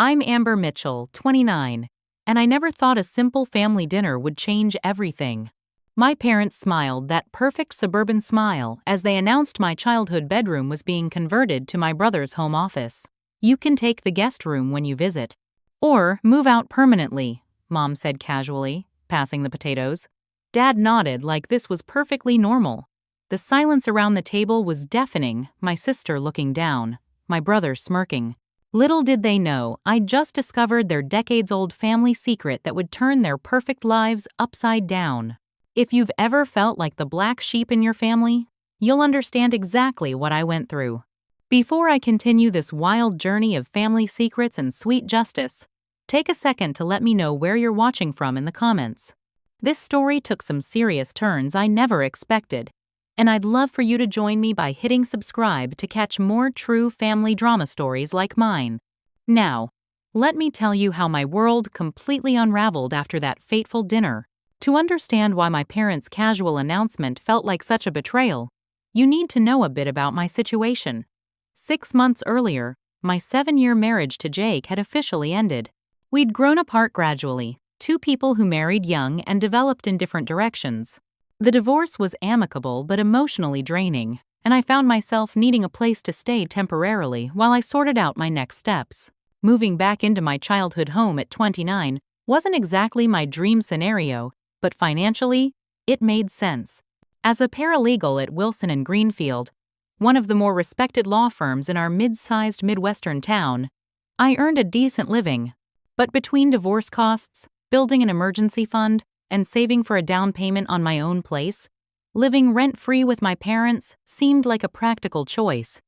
I'm Amber Mitchell, 29, and I never thought a simple family dinner would change everything. My parents smiled that perfect suburban smile as they announced my childhood bedroom was being converted to my brother's home office. You can take the guest room when you visit. Or move out permanently, Mom said casually, passing the potatoes. Dad nodded like this was perfectly normal. The silence around the table was deafening, my sister looking down, my brother smirking. Little did they know, I'd just discovered their decades-old family secret that would turn their perfect lives upside down. If you've ever felt like the black sheep in your family, you'll understand exactly what I went through. Before I continue this wild journey of family secrets and sweet justice, take a second to let me know where you're watching from in the comments. This story took some serious turns I never expected, and I'd love for you to join me by hitting subscribe to catch more true family drama stories like mine. Now, let me tell you how my world completely unraveled after that fateful dinner. To understand why my parents' casual announcement felt like such a betrayal, you need to know a bit about my situation. 6 months earlier, my 7-year marriage to Jake had officially ended. We'd grown apart gradually, two people who married young and developed in different directions. The divorce was amicable but emotionally draining, and I found myself needing a place to stay temporarily while I sorted out my next steps. Moving back into my childhood home at 29 wasn't exactly my dream scenario, but financially, it made sense. As a paralegal at Wilson & Greenfield, one of the more respected law firms in our mid-sized Midwestern town, I earned a decent living. But between divorce costs, building an emergency fund, and saving for a down payment on my own place, living rent-free with my parents seemed like a practical choice.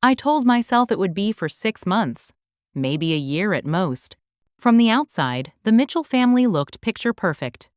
I told myself it would be for 6 months, maybe a year at most. From the outside, the Mitchell family looked picture-perfect.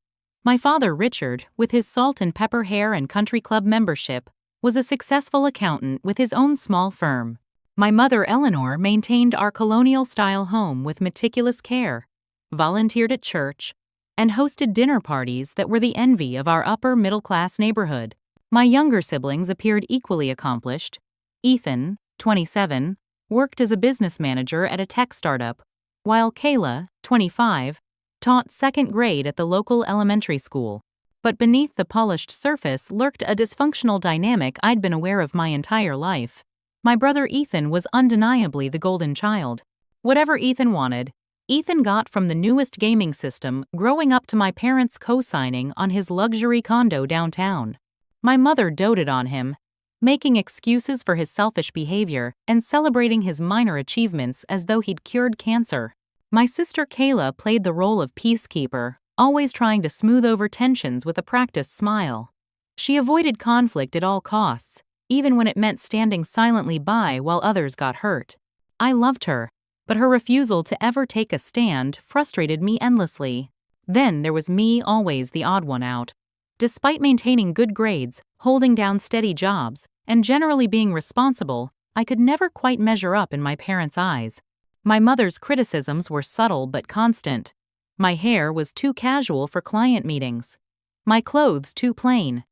My father, Richard, with his salt and pepper hair and country club membership, was a successful accountant with his own small firm. My mother, Eleanor, maintained our colonial-style home with meticulous care, volunteered at church, and hosted dinner parties that were the envy of our upper-middle-class neighborhood. My younger siblings appeared equally accomplished. Ethan, 27, worked as a business manager at a tech startup, while Kayla, 25, taught 2nd grade at the local elementary school. But beneath the polished surface lurked a dysfunctional dynamic I'd been aware of my entire life. My brother Ethan was undeniably the golden child. Whatever Ethan wanted, Ethan got from the newest gaming system growing up to my parents' co-signing on his luxury condo downtown. My mother doted on him, making excuses for his selfish behavior and celebrating his minor achievements as though he'd cured cancer. My sister Kayla played the role of peacekeeper, always trying to smooth over tensions with a practiced smile. She avoided conflict at all costs, even when it meant standing silently by while others got hurt. I loved her, but her refusal to ever take a stand frustrated me endlessly. Then there was me, always the odd one out. Despite maintaining good grades, holding down steady jobs, and generally being responsible, I could never quite measure up in my parents' eyes. My mother's criticisms were subtle but constant. My hair was too casual for client meetings. My clothes too plain.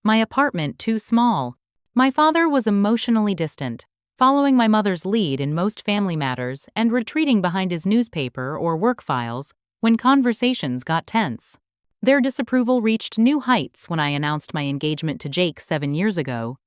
My apartment too small. My father was emotionally distant, following my mother's lead in most family matters and retreating behind his newspaper or work files when conversations got tense. Their disapproval reached new heights when I announced my engagement to Jake 7 years ago.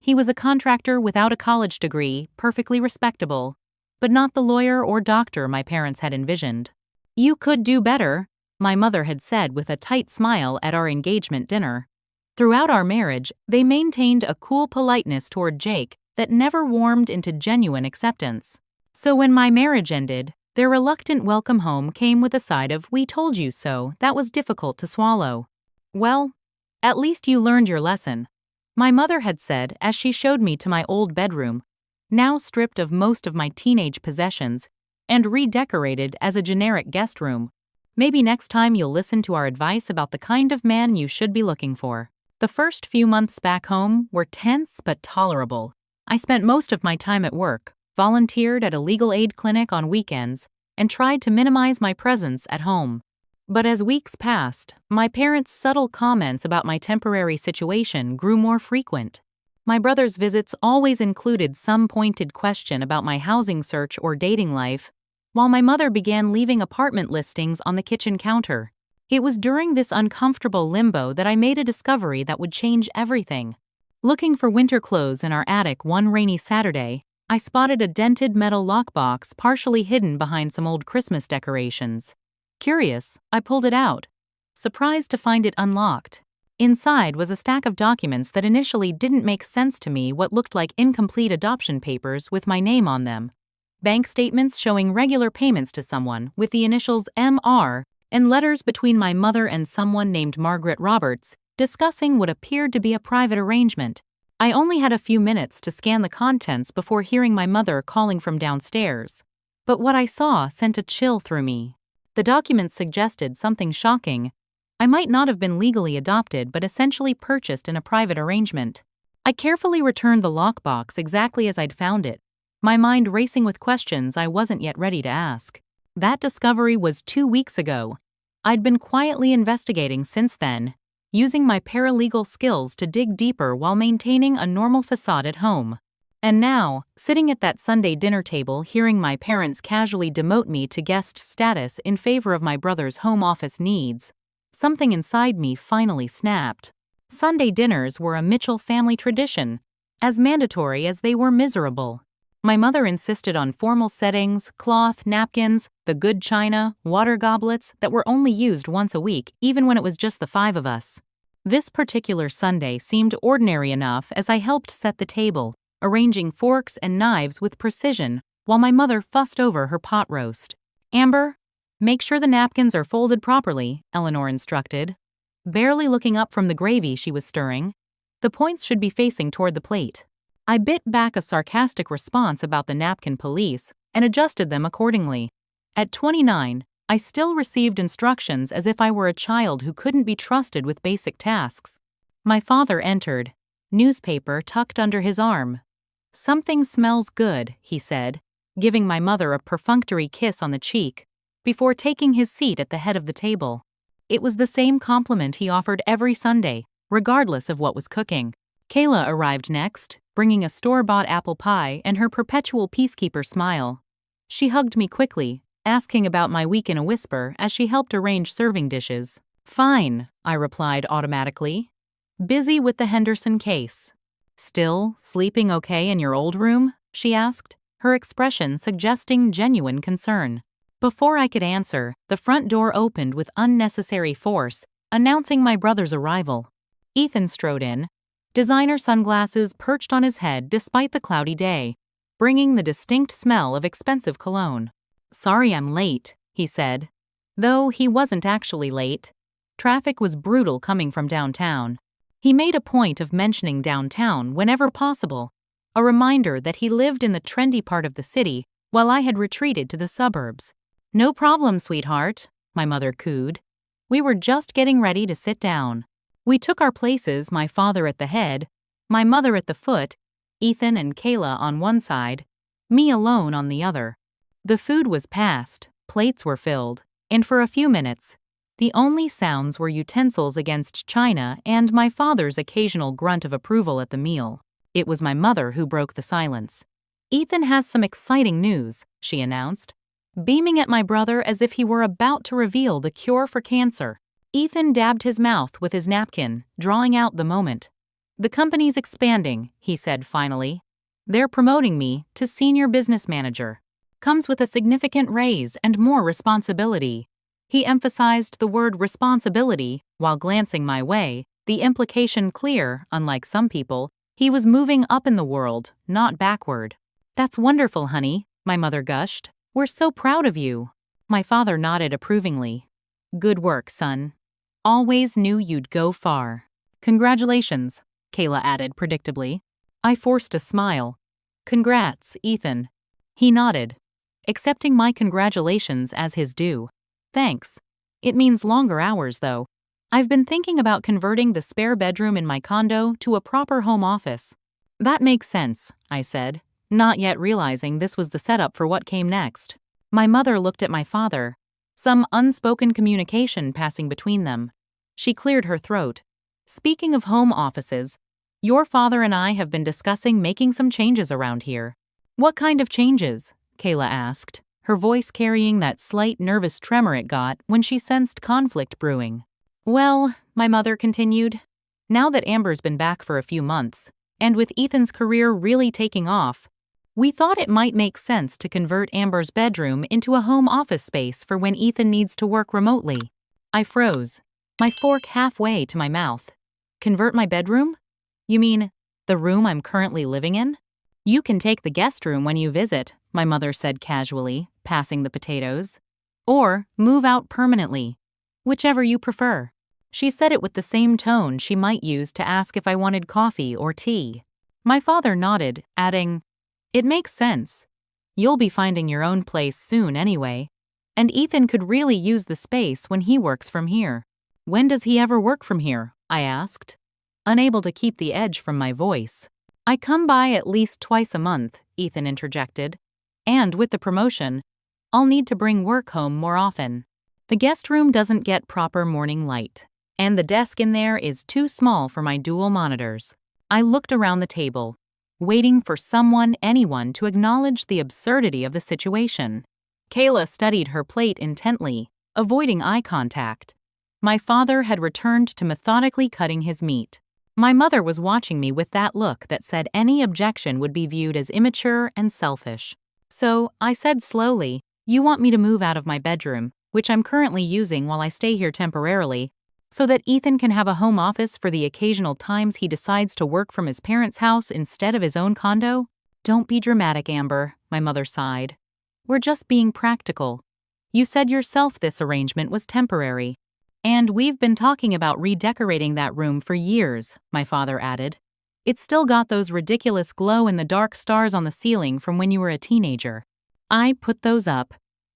He was a contractor without a college degree, perfectly respectable, but not the lawyer or doctor my parents had envisioned. "You could do better," my mother had said with a tight smile at our engagement dinner. Throughout our marriage, they maintained a cool politeness toward Jake that never warmed into genuine acceptance. So when my marriage ended, their reluctant welcome home came with a side of "we told you so" that was difficult to swallow. "Well, at least you learned your lesson," my mother had said as she showed me to my old bedroom, now stripped of most of my teenage possessions and redecorated as a generic guest room. "Maybe next time you'll listen to our advice about the kind of man you should be looking for." The first few months back home were tense but tolerable. I spent most of my time at work, volunteered at a legal aid clinic on weekends, and tried to minimize my presence at home. But as weeks passed, my parents' subtle comments about my temporary situation grew more frequent. My brother's visits always included some pointed question about my housing search or dating life, while my mother began leaving apartment listings on the kitchen counter. It was during this uncomfortable limbo that I made a discovery that would change everything. Looking for winter clothes in our attic one rainy Saturday, I spotted a dented metal lockbox partially hidden behind some old Christmas decorations. Curious, I pulled it out, surprised to find it unlocked. Inside was a stack of documents that initially didn't make sense to me, what looked like incomplete adoption papers with my name on them. Bank statements showing regular payments to someone with the initials MR, and letters between my mother and someone named Margaret Roberts, discussing what appeared to be a private arrangement. I only had a few minutes to scan the contents before hearing my mother calling from downstairs. But what I saw sent a chill through me. The documents suggested something shocking. I might not have been legally adopted, but essentially purchased in a private arrangement. I carefully returned the lockbox exactly as I'd found it, my mind racing with questions I wasn't yet ready to ask. That discovery was 2 weeks ago. I'd been quietly investigating since then, using my paralegal skills to dig deeper while maintaining a normal facade at home. And now, sitting at that Sunday dinner table hearing my parents casually demote me to guest status in favor of my brother's home office needs, something inside me finally snapped. Sunday dinners were a Mitchell family tradition, as mandatory as they were miserable. My mother insisted on formal settings, cloth, napkins, the good china, water goblets that were only used once a week, even when it was just the 5 of us. This particular Sunday seemed ordinary enough as I helped set the table, arranging forks and knives with precision while my mother fussed over her pot roast. "Amber, make sure the napkins are folded properly," Eleanor instructed, barely looking up from the gravy she was stirring. "The points should be facing toward the plate." I bit back a sarcastic response about the napkin police and adjusted them accordingly. At 29, I still received instructions as if I were a child who couldn't be trusted with basic tasks. My father entered, newspaper tucked under his arm. "Something smells good," he said, giving my mother a perfunctory kiss on the cheek, before taking his seat at the head of the table. It was the same compliment he offered every Sunday, regardless of what was cooking. Kayla arrived next, bringing a store-bought apple pie and her perpetual peacekeeper smile. She hugged me quickly, asking about my week in a whisper as she helped arrange serving dishes. "Fine," I replied automatically. "Busy with the Henderson case." "Still sleeping okay in your old room?" she asked, her expression suggesting genuine concern. Before I could answer, the front door opened with unnecessary force, announcing my brother's arrival. Ethan strode in, designer sunglasses perched on his head despite the cloudy day, bringing the distinct smell of expensive cologne. "Sorry I'm late," he said. Though he wasn't actually late. Traffic was brutal coming from downtown. He made a point of mentioning downtown whenever possible, a reminder that he lived in the trendy part of the city while I had retreated to the suburbs. "No problem, sweetheart," my mother cooed. We were just getting ready to sit down. We took our places, my father at the head, my mother at the foot, Ethan and Kayla on one side, me alone on the other. The food was passed, plates were filled, and for a few minutes, the only sounds were utensils against china and my father's occasional grunt of approval at the meal. It was my mother who broke the silence. "Ethan has some exciting news," she announced, beaming at my brother as if he were about to reveal the cure for cancer. Ethan dabbed his mouth with his napkin, drawing out the moment. "The company's expanding," he said finally. "They're promoting me to senior business manager. Comes with a significant raise and more responsibility." He emphasized the word responsibility while glancing my way, the implication clear, unlike some people, he was moving up in the world, not backward. "That's wonderful, honey," my mother gushed. "We're so proud of you." My father nodded approvingly. "Good work, son. Always knew you'd go far." "Congratulations," Kayla added predictably. I forced a smile. "Congrats, Ethan." He nodded, accepting my congratulations as his due. "Thanks. It means longer hours, though. I've been thinking about converting the spare bedroom in my condo to a proper home office." "That makes sense," I said, not yet realizing this was the setup for what came next. My mother looked at my father, some unspoken communication passing between them. She cleared her throat. "Speaking of home offices, your father and I have been discussing making some changes around here." "What kind of changes?" Kayla asked, her voice carrying that slight nervous tremor it got when she sensed conflict brewing. "Well," my mother continued, "now that Amber's been back for a few months, and with Ethan's career really taking off, we thought it might make sense to convert Amber's bedroom into a home office space for when Ethan needs to work remotely." I froze, my fork halfway to my mouth. "Convert my bedroom? You mean the room I'm currently living in?" "You can take the guest room when you visit," my mother said casually, passing the potatoes. "Or move out permanently. Whichever you prefer." She said it with the same tone she might use to ask if I wanted coffee or tea. My father nodded, adding, "It makes sense. You'll be finding your own place soon anyway. And Ethan could really use the space when he works from here." "When does he ever work from here?" I asked, unable to keep the edge from my voice. "I come by at least twice a month," Ethan interjected. "And with the promotion, I'll need to bring work home more often. The guest room doesn't get proper morning light, and the desk in there is too small for my dual monitors." I looked around the table, waiting for anyone to acknowledge the absurdity of the situation. Kayla studied her plate intently, avoiding eye contact. My father had returned to methodically cutting his meat. My mother was watching me with that look that said any objection would be viewed as immature and selfish. So, I said slowly, "You want me to move out of my bedroom, which I'm currently using while I stay here temporarily, so that Ethan can have a home office for the occasional times he decides to work from his parents' house instead of his own condo?" "Don't be dramatic, Amber," my mother sighed. "We're just being practical. You said yourself this arrangement was temporary. And we've been talking about redecorating that room for years," my father added. "It's still got those ridiculous glow-in-the-dark stars on the ceiling from when you were a teenager." "I put those up,"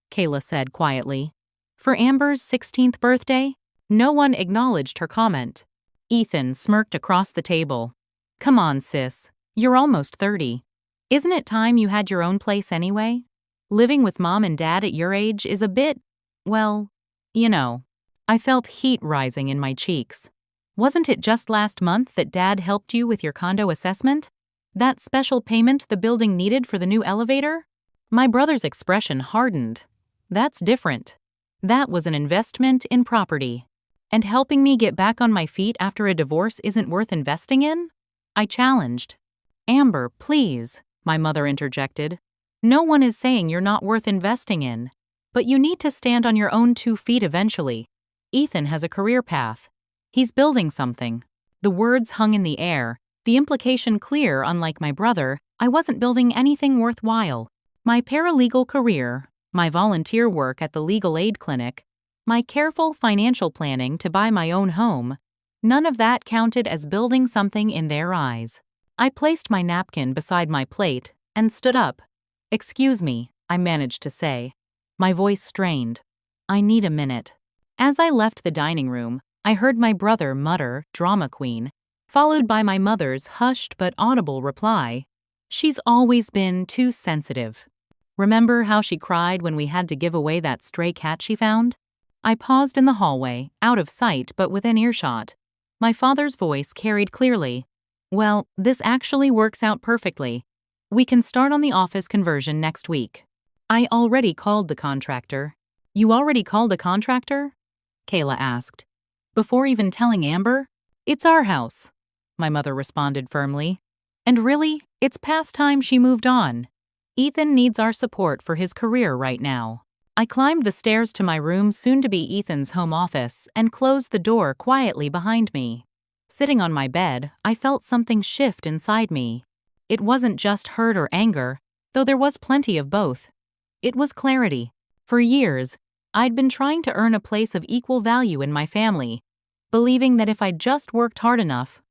Kayla said quietly. "For Amber's 16th birthday?" No one acknowledged her comment. Ethan smirked across the table. "Come on, sis. You're almost 30. Isn't it time you had your own place anyway? Living with mom and dad at your age is a bit, well, you know." I felt heat rising in my cheeks. "Wasn't it just last month that Dad helped you with your condo assessment? That special payment the building needed for the new elevator?" My brother's expression hardened. "That's different. That was an investment in property. And helping me get back on my feet after a divorce isn't worth investing in?" I challenged. "Amber, please," my mother interjected. "No one is saying you're not worth investing in. But you need to stand on your own 2 feet eventually. Ethan has a career path. He's building something." The words hung in the air, the implication clear. Unlike my brother, I wasn't building anything worthwhile. My paralegal career, my volunteer work at the legal aid clinic, my careful financial planning to buy my own home, none of that counted as building something in their eyes. I placed my napkin beside my plate and stood up. "Excuse me," I managed to say, my voice strained. "I need a minute." As I left the dining room, I heard my brother mutter, "Drama queen," followed by my mother's hushed but audible reply, "She's always been too sensitive. Remember how she cried when we had to give away that stray cat she found?" I paused in the hallway, out of sight but within earshot. My father's voice carried clearly. "Well, this actually works out perfectly. We can start on the office conversion next week. I already called the contractor." "You already called a contractor?" Kayla asked. "Before even telling Amber?" "It's our house," my mother responded firmly. "And really, it's past time she moved on. Ethan needs our support for his career right now." I climbed the stairs to my room, soon to be Ethan's home office, and closed the door quietly behind me. Sitting on my bed, I felt something shift inside me. It wasn't just hurt or anger, though there was plenty of both. It was clarity. For years, I'd been trying to earn a place of equal value in my family, believing that if I just worked hard enough,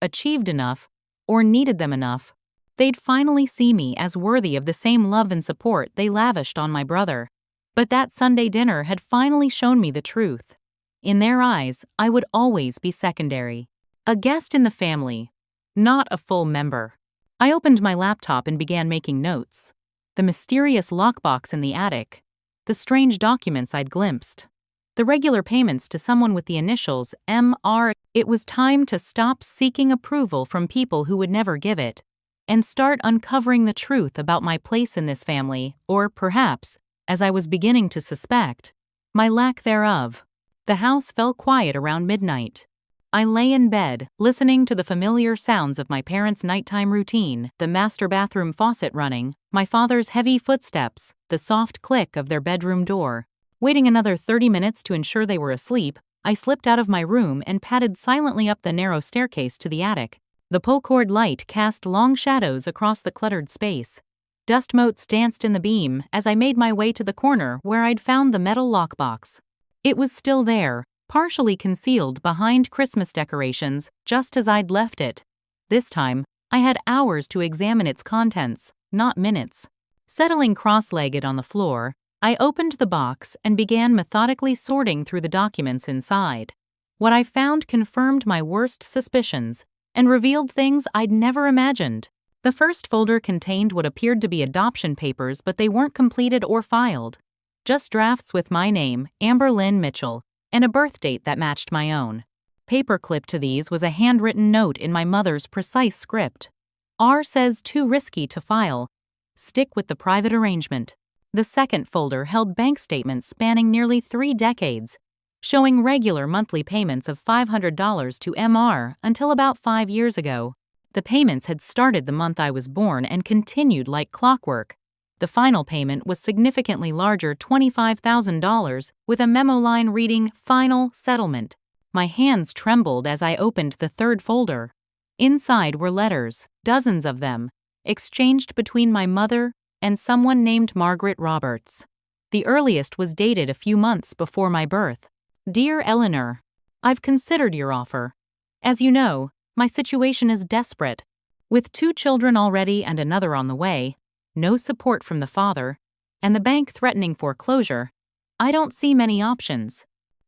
achieved enough, or needed them enough, they'd finally see me as worthy of the same love and support they lavished on my brother. But that Sunday dinner had finally shown me the truth. In their eyes, I would always be secondary. A guest in the family, not a full member. I opened my laptop and began making notes. The mysterious lockbox in the attic, the strange documents I'd glimpsed, the regular payments to someone with the initials M.R. It was time to stop seeking approval from people who would never give it, and start uncovering the truth about my place in this family, or perhaps, as I was beginning to suspect my lack thereof. The house fell quiet around midnight. I lay in bed, listening to the familiar sounds of my parents' nighttime routine, the master bathroom faucet running, my father's heavy footsteps, the soft click of their bedroom door. Waiting another 30 minutes to ensure they were asleep, I slipped out of my room and padded silently up the narrow staircase to the attic. The pull-cord light cast long shadows across the cluttered space. Dust motes danced in the beam as I made my way to the corner where I'd found the metal lockbox. It was still there, partially concealed behind Christmas decorations, just as I'd left it. This time, I had hours to examine its contents, not minutes. Settling cross-legged on the floor, I opened the box and began methodically sorting through the documents inside. What I found confirmed my worst suspicions and revealed things I'd never imagined. The first folder contained what appeared to be adoption papers, but they weren't completed or filed. Just drafts with my name, Amber Lynn Mitchell, and a birth date that matched my own. Paperclipped to these was a handwritten note in my mother's precise script. R says too risky to file. Stick with the private arrangement. The second folder held bank statements spanning nearly 3 decades, showing regular monthly payments of $500 to MR until about 5 years ago. The payments had started the month I was born and continued like clockwork. The final payment was significantly larger, $25,000, with a memo line reading, "Final Settlement." My hands trembled as I opened the third folder. Inside were letters, dozens of them, exchanged between my mother and someone named Margaret Roberts. The earliest was dated a few months before my birth. Dear Eleanor, I've considered your offer. As you know, my situation is desperate. With 2 children already and another on the way, no support from the father, and the bank threatening foreclosure, I don't see many options.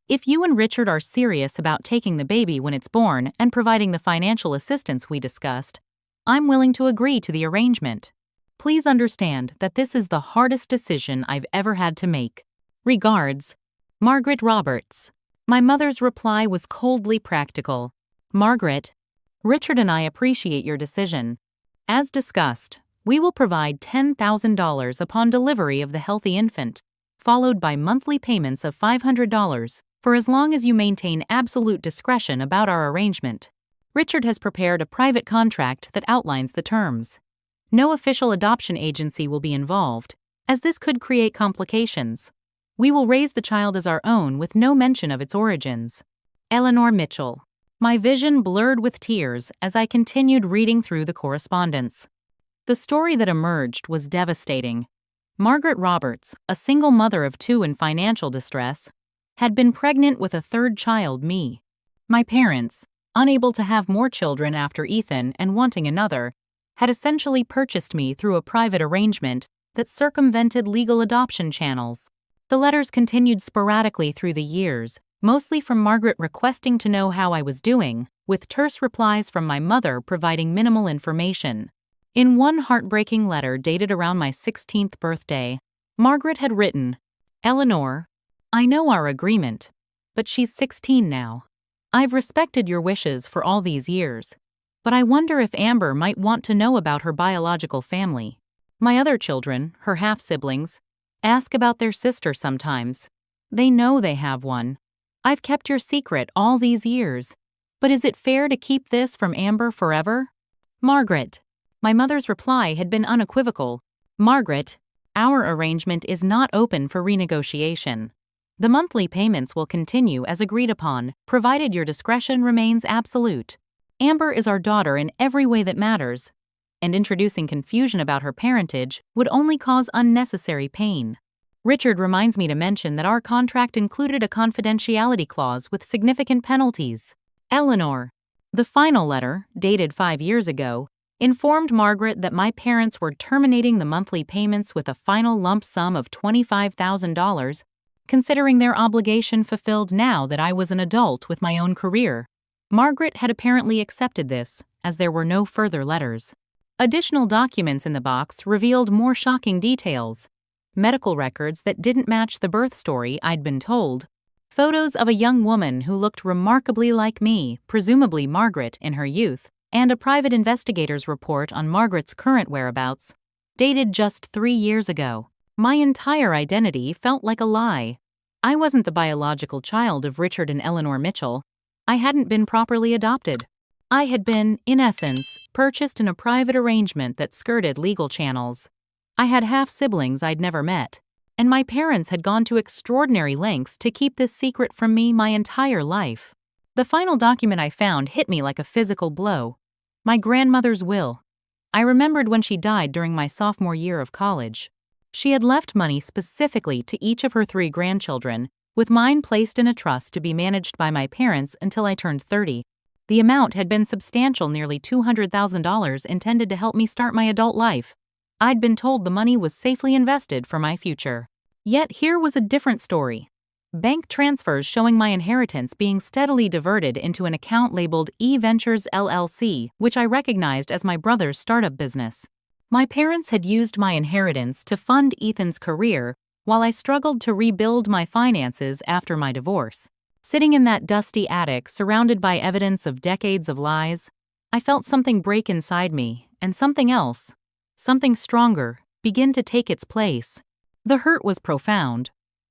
If you and Richard are serious about taking the baby when it's born and providing the financial assistance we discussed, I'm willing to agree to the arrangement. Please understand that this is the hardest decision I've ever had to make. Regards, Margaret Roberts. My mother's reply was coldly practical. Margaret, Richard and I appreciate your decision. As discussed, we will provide $10,000 upon delivery of the healthy infant, followed by monthly payments of $500 for as long as you maintain absolute discretion about our arrangement. Richard has prepared a private contract that outlines the terms. No official adoption agency will be involved, as this could create complications. We will raise the child as our own with no mention of its origins. Eleanor Mitchell. My vision blurred with tears as I continued reading through the correspondence. The story that emerged was devastating. Margaret Roberts, a single mother of 2 in financial distress, had been pregnant with a third child, me. My parents, unable to have more children after Ethan and wanting another, had essentially purchased me through a private arrangement that circumvented legal adoption channels. The letters continued sporadically through the years, mostly from Margaret requesting to know how I was doing, with terse replies from my mother providing minimal information. In one heartbreaking letter dated around my 16th birthday, Margaret had written, "Eleanor, I know our agreement, but she's 16 now. I've respected your wishes for all these years, but I wonder if Amber might want to know about her biological family. My other children, her half-siblings, ask about their sister sometimes. They know they have one. I've kept your secret all these years, but is it fair to keep this from Amber forever? Margaret." My mother's reply had been unequivocal. Margaret, our arrangement is not open for renegotiation. The monthly payments will continue as agreed upon, provided your discretion remains absolute. Amber is our daughter in every way that matters, and introducing confusion about her parentage would only cause unnecessary pain. Richard reminds me to mention that our contract included a confidentiality clause with significant penalties. Eleanor. The final letter, dated 5 years ago, informed Margaret that my parents were terminating the monthly payments with a final lump sum of $25,000, considering their obligation fulfilled now that I was an adult with my own career. Margaret had apparently accepted this, as there were no further letters. Additional documents in the box revealed more shocking details. Medical records that didn't match the birth story I'd been told. Photos of a young woman who looked remarkably like me, presumably Margaret in her youth, and a private investigator's report on Margaret's current whereabouts, dated just 3 years ago. My entire identity felt like a lie. I wasn't the biological child of Richard and Eleanor Mitchell. I hadn't been properly adopted. I had been, in essence, purchased in a private arrangement that skirted legal channels. I had half-siblings I'd never met, and my parents had gone to extraordinary lengths to keep this secret from me my entire life. The final document I found hit me like a physical blow. My grandmother's will. I remembered when she died during my sophomore year of college. She had left money specifically to each of her 3 grandchildren, with mine placed in a trust to be managed by my parents until I turned 30. The amount had been substantial, nearly $200,000, intended to help me start my adult life. I'd been told the money was safely invested for my future. Yet here was a different story. Bank transfers showing my inheritance being steadily diverted into an account labeled E-Ventures LLC, which I recognized as my brother's startup business. My parents had used my inheritance to fund Ethan's career while I struggled to rebuild my finances after my divorce. Sitting in that dusty attic, surrounded by evidence of decades of lies, I felt something break inside me, and something else, something stronger, begin to take its place. The hurt was profound,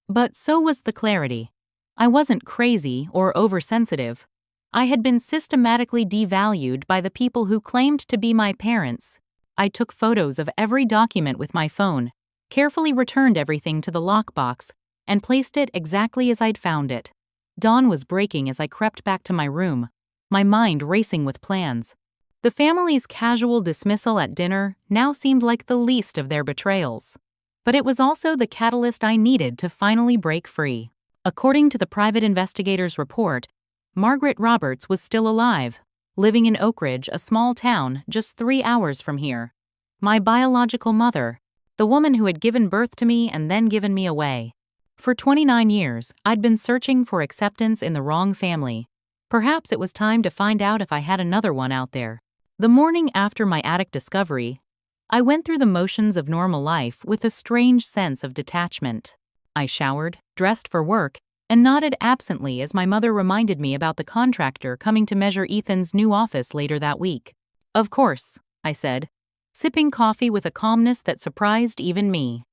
but so was the clarity. I wasn't crazy or oversensitive. I had been systematically devalued by the people who claimed to be my parents. I took photos of every document with my phone, carefully returned everything to the lockbox, and placed it exactly as I'd found it. Dawn was breaking as I crept back to my room, my mind racing with plans. The family's casual dismissal at dinner now seemed like the least of their betrayals. But it was also the catalyst I needed to finally break free. According to the private investigator's report, Margaret Roberts was still alive, living in Oak Ridge, a small town just 3 hours from here. My biological mother, the woman who had given birth to me and then given me away. For 29 years, I'd been searching for acceptance in the wrong family. Perhaps it was time to find out if I had another one out there. The morning after my attic discovery, I went through the motions of normal life with a strange sense of detachment. I showered, dressed for work, and nodded absently as my mother reminded me about the contractor coming to measure Ethan's new office later that week. "Of course," I said, sipping coffee with a calmness that surprised even me.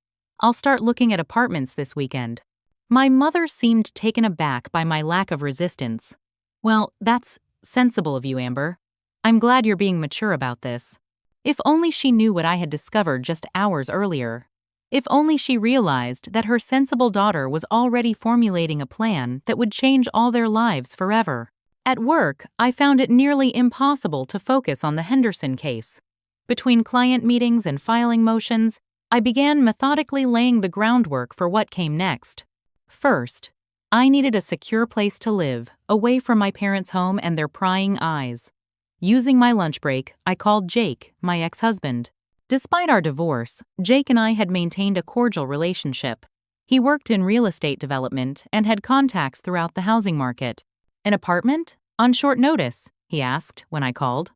"I'll start looking at apartments this weekend." My mother seemed taken aback by my lack of resistance. "Well, that's sensible of you, Amber. I'm glad you're being mature about this." If only she knew what I had discovered just hours earlier. If only she realized that her sensible daughter was already formulating a plan that would change all their lives forever. At work, I found it nearly impossible to focus on the Henderson case. Between client meetings and filing motions, I began methodically laying the groundwork for what came next. First, I needed a secure place to live, away from my parents' home and their prying eyes. Using my lunch break, I called Jake, my ex-husband. Despite our divorce, Jake and I had maintained a cordial relationship. He worked in real estate development and had contacts throughout the housing market. "An apartment? On short notice?" he asked when I called.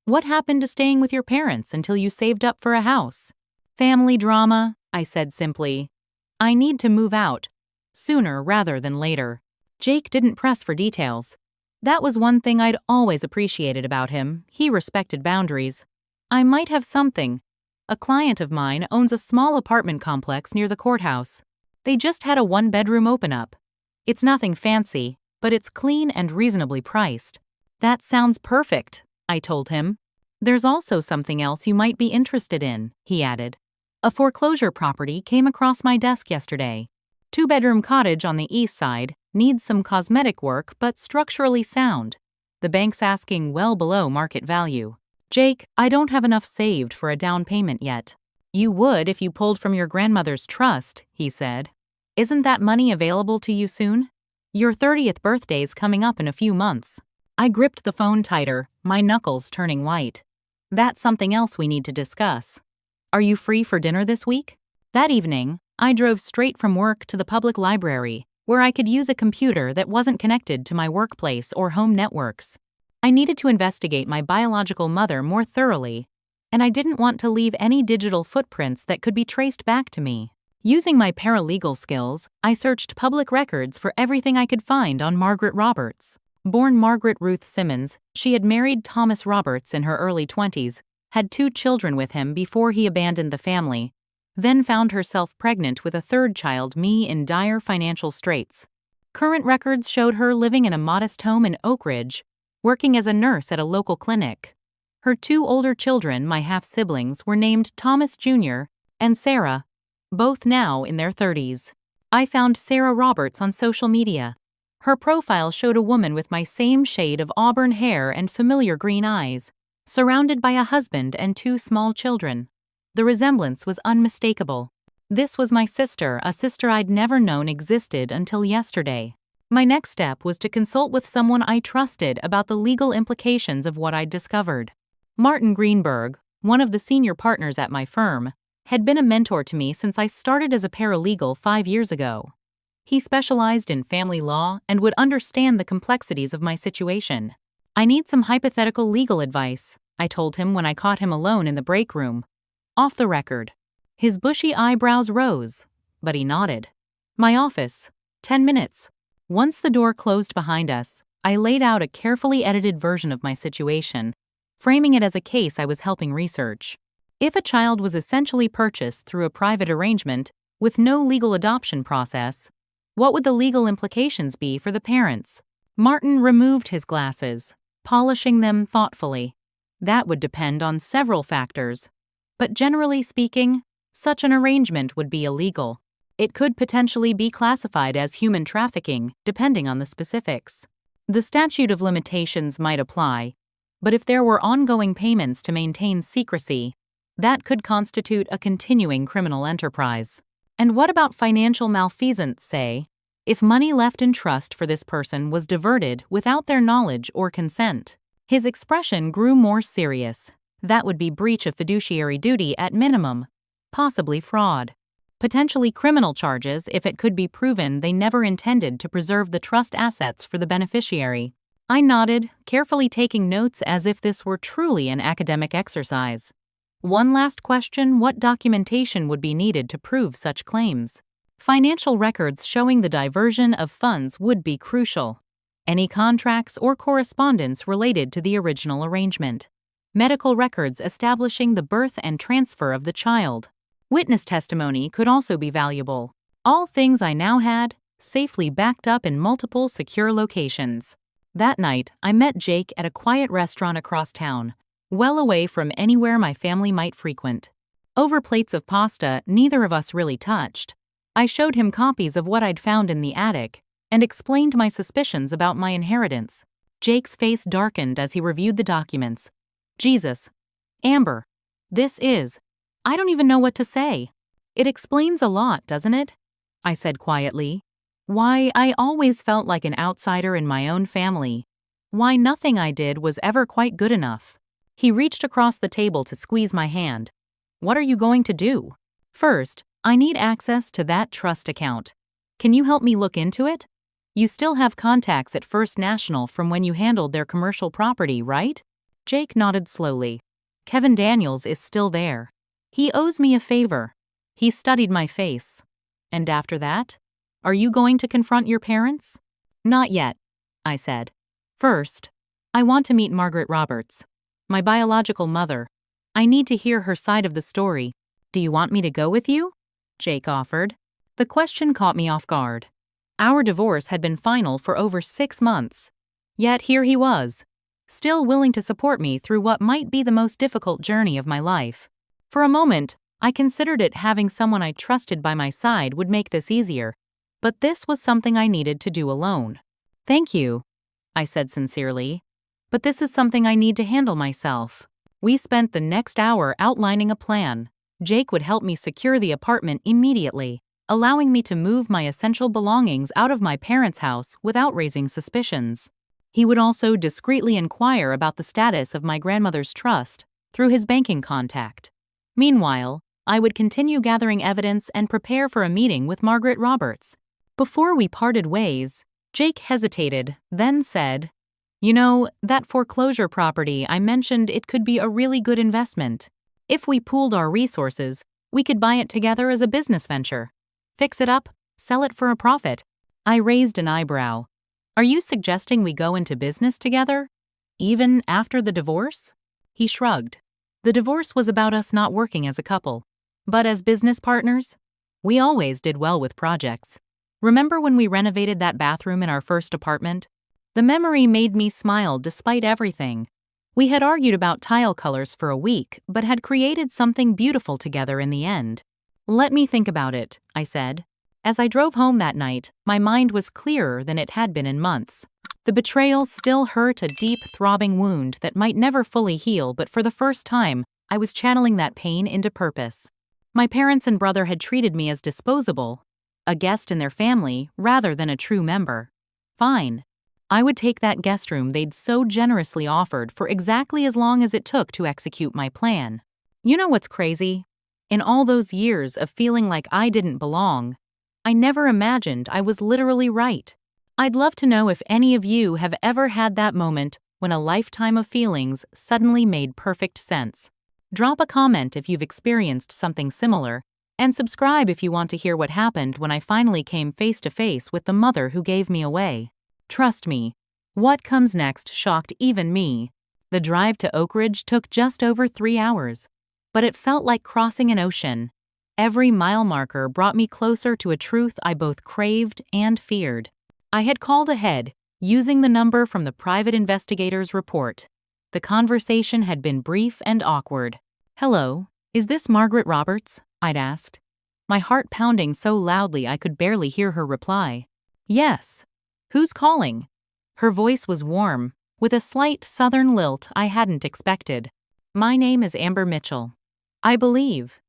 "What happened to staying with your parents until you saved up for a house?" "Family drama," I said simply. "I need to move out. Sooner rather than later." Jake didn't press for details. That was one thing I'd always appreciated about him. He respected boundaries. "I might have something. A client of mine owns a small apartment complex near the courthouse. They just had a 1-bedroom open-up. It's nothing fancy, but it's clean and reasonably priced." "That sounds perfect," I told him. "There's also something else you might be interested in," he added. "A foreclosure property came across my desk yesterday. 2-bedroom cottage on the east side, needs some cosmetic work but structurally sound. The bank's asking well below market value." "Jake, I don't have enough saved for a down payment yet." "You would if you pulled from your grandmother's trust," he said. "Isn't that money available to you soon? Your 30th birthday's coming up in a few months." I gripped the phone tighter, my knuckles turning white. "That's something else we need to discuss. Are you free for dinner this week?" That evening, I drove straight from work to the public library, where I could use a computer that wasn't connected to my workplace or home networks. I needed to investigate my biological mother more thoroughly, and I didn't want to leave any digital footprints that could be traced back to me. Using my paralegal skills, I searched public records for everything I could find on Margaret Roberts. Born Margaret Ruth Simmons, she had married Thomas Roberts in her early 20s, had 2 children with him before he abandoned the family, then found herself pregnant with a third child, me, in dire financial straits. Current records showed her living in a modest home in Oak Ridge, working as a nurse at a local clinic. Her two older children, my half-siblings, were named Thomas Jr. and Sarah, both now in their 30s. I found Sarah Roberts on social media. Her profile showed a woman with my same shade of auburn hair and familiar green eyes, surrounded by a husband and two small children. The resemblance was unmistakable. This was my sister, a sister I'd never known existed until yesterday. My next step was to consult with someone I trusted about the legal implications of what I'd discovered. Martin Greenberg, one of the senior partners at my firm, had been a mentor to me since I started as a paralegal 5 years ago. He specialized in family law and would understand the complexities of my situation. "I need some hypothetical legal advice," I told him when I caught him alone in the break room. Off the record. His bushy eyebrows rose, but he nodded. My office. 10 minutes. Once the door closed behind us, I laid out a carefully edited version of my situation, framing it as a case I was helping research. If a child was essentially purchased through a private arrangement with no legal adoption process, what would the legal implications be for the parents? Martin removed his glasses, polishing them thoughtfully. That would depend on several factors. But generally speaking, such an arrangement would be illegal. It could potentially be classified as human trafficking, depending on the specifics. The statute of limitations might apply, but if there were ongoing payments to maintain secrecy, that could constitute a continuing criminal enterprise. And what about financial malfeasance, say, if money left in trust for this person was diverted without their knowledge or consent? His expression grew more serious. That would be breach of fiduciary duty at minimum, possibly fraud. Potentially criminal charges if it could be proven they never intended to preserve the trust assets for the beneficiary. I nodded, carefully taking notes as if this were truly an academic exercise. One last question: what documentation would be needed to prove such claims? Financial records showing the diversion of funds would be crucial. Any contracts or correspondence related to the original arrangement. Medical records establishing the birth and transfer of the child. Witness testimony could also be valuable. All things I now had, safely backed up in multiple secure locations. That night, I met Jake at a quiet restaurant across town, well away from anywhere my family might frequent. Over plates of pasta neither of us really touched. I showed him copies of what I'd found in the attic and explained my suspicions about my inheritance. Jake's face darkened as he reviewed the documents. Jesus. Amber. I don't even know what to say. It explains a lot, doesn't it? I said quietly. Why I always felt like an outsider in my own family. Why nothing I did was ever quite good enough. He reached across the table to squeeze my hand. What are you going to do? First, I need access to that trust account. Can you help me look into it? You still have contacts at First National from when you handled their commercial property, right? Jake nodded slowly. Kevin Daniels is still there. He owes me a favor. He studied my face. And after that? Are you going to confront your parents? Not yet, I said. First, I want to meet Margaret Roberts, my biological mother. I need to hear her side of the story. Do you want me to go with you? Jake offered. The question caught me off guard. Our divorce had been final for over 6 months. Yet here he was, still willing to support me through what might be the most difficult journey of my life. For a moment, I considered it having someone I trusted by my side would make this easier, but this was something I needed to do alone. Thank you, I said sincerely, but this is something I need to handle myself. We spent the next hour outlining a plan. Jake would help me secure the apartment immediately, allowing me to move my essential belongings out of my parents' house without raising suspicions. He would also discreetly inquire about the status of my grandmother's trust through his banking contact. Meanwhile, I would continue gathering evidence and prepare for a meeting with Margaret Roberts. Before we parted ways, Jake hesitated, then said, You know, that foreclosure property I mentioned, it could be a really good investment. If we pooled our resources, we could buy it together as a business venture. Fix it up, sell it for a profit. I raised an eyebrow. Are you suggesting we go into business together? Even after the divorce? He shrugged. The divorce was about us not working as a couple. But as business partners, we always did well with projects. Remember when we renovated that bathroom in our first apartment? The memory made me smile despite everything. We had argued about tile colors for a week, but had created something beautiful together in the end. Let me think about it, I said. As I drove home that night, my mind was clearer than it had been in months. The betrayal still hurt, a deep, throbbing wound that might never fully heal, but for the first time, I was channeling that pain into purpose. My parents and brother had treated me as disposable, a guest in their family rather than a true member. Fine. I would take that guest room they'd so generously offered for exactly as long as it took to execute my plan. You know what's crazy? In all those years of feeling like I didn't belong, I never imagined I was literally right. I'd love to know if any of you have ever had that moment when a lifetime of feelings suddenly made perfect sense. Drop a comment if you've experienced something similar, and subscribe if you want to hear what happened when I finally came face to face with the mother who gave me away. Trust me, what comes next shocked even me. The drive to Oak Ridge took just over 3 hours, but it felt like crossing an ocean. Every mile marker brought me closer to a truth I both craved and feared. I had called ahead, using the number from the private investigator's report. The conversation had been brief and awkward. "Hello, is this Margaret Roberts?" I'd asked, my heart pounding so loudly I could barely hear her reply. "Yes. Who's calling?" Her voice was warm, with a slight southern lilt I hadn't expected. "My name is Amber Mitchell. I believe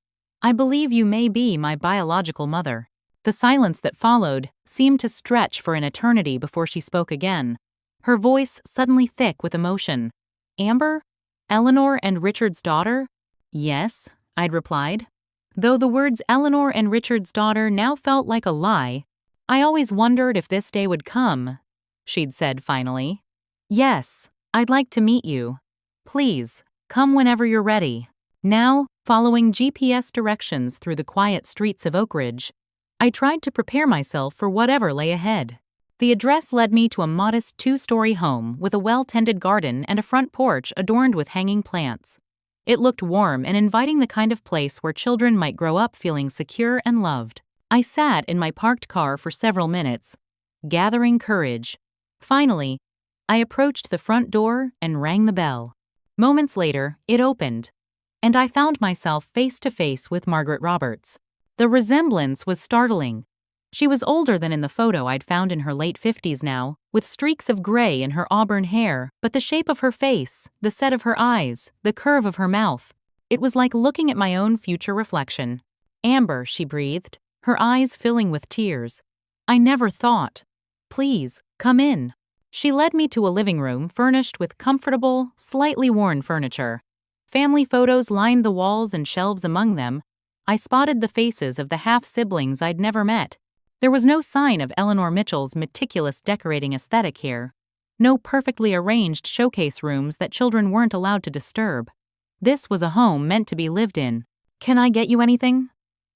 you may be my biological mother." The silence that followed seemed to stretch for an eternity before she spoke again, her voice suddenly thick with emotion. "Amber? Eleanor and Richard's daughter?" "Yes," I'd replied. Though the words Eleanor and Richard's daughter now felt like a lie, "I always wondered if this day would come," she'd said finally. "Yes, I'd like to meet you. Please, come whenever you're ready." Now, following GPS directions through the quiet streets of Oak Ridge, I tried to prepare myself for whatever lay ahead. The address led me to a modest 2-story home with a well-tended garden and a front porch adorned with hanging plants. It looked warm and inviting, the kind of place where children might grow up feeling secure and loved. I sat in my parked car for several minutes, gathering courage. Finally, I approached the front door and rang the bell. Moments later, it opened, and I found myself face to face with Margaret Roberts. The resemblance was startling. She was older than in the photo I'd found, in her late 50s now, with streaks of gray in her auburn hair, but the shape of her face, the set of her eyes, the curve of her mouth, it was like looking at my own future reflection. "Amber," she breathed, her eyes filling with tears. "I never thought. Please, come in." She led me to a living room furnished with comfortable, slightly worn furniture. Family photos lined the walls and shelves among them. I spotted the faces of the half-siblings I'd never met. There was no sign of Eleanor Mitchell's meticulous decorating aesthetic here. No perfectly arranged showcase rooms that children weren't allowed to disturb. This was a home meant to be lived in. "Can I get you anything?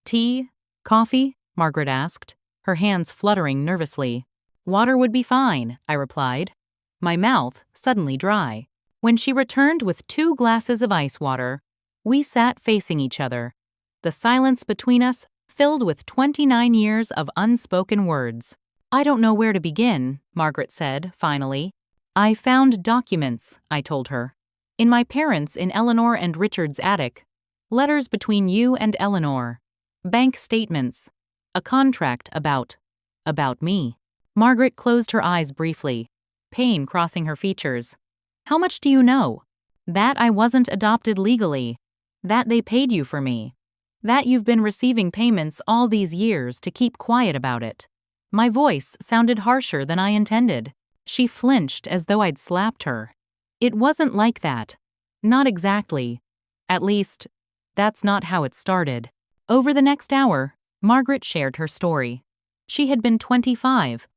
Tea? Coffee?" Margaret asked, her hands fluttering nervously. "Water would be fine," I replied, my mouth suddenly dry. When she returned with 2 glasses of ice water, we sat facing each other, the silence between us filled with 29 years of unspoken words. "I don't know where to begin," Margaret said, finally. "I found documents," I told her. "In my parents' in Eleanor and Richard's attic. Letters between you and Eleanor. Bank statements. A contract about me." Margaret closed her eyes briefly, pain crossing her features. "How much do you know?" "That I wasn't adopted legally. That they paid you for me. That you've been receiving payments all these years to keep quiet about it." My voice sounded harsher than I intended. She flinched as though I'd slapped her. "It wasn't like that. Not exactly. At least, that's not how it started." Over the next hour, Margaret shared her story. She had been 25,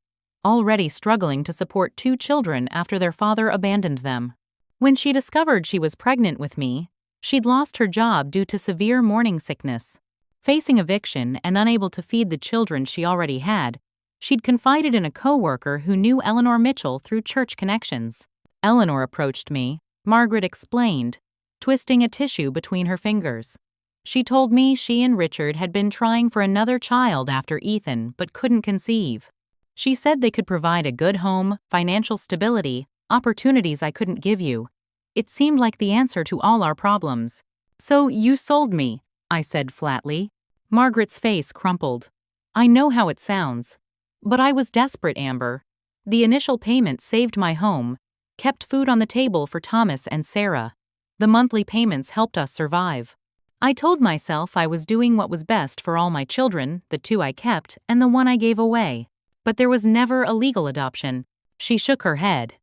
already struggling to support 2 children after their father abandoned them. When she discovered she was pregnant with me, she'd lost her job due to severe morning sickness. Facing eviction and unable to feed the children she already had, she'd confided in a coworker who knew Eleanor Mitchell through church connections. "Eleanor approached me," Margaret explained, twisting a tissue between her fingers. She told me she and Richard had been trying for another child after Ethan but couldn't conceive. She said they could provide a good home, financial stability, opportunities I couldn't give you. It seemed like the answer to all our problems. "So you sold me," I said flatly. Margaret's face crumpled. "I know how it sounds. But I was desperate, Amber. The initial payment saved my home, kept food on the table for Thomas and Sarah. The monthly payments helped us survive. I told myself I was doing what was best for all my children, the 2 I kept and the 1 I gave away. But there was never a legal adoption." She shook her head.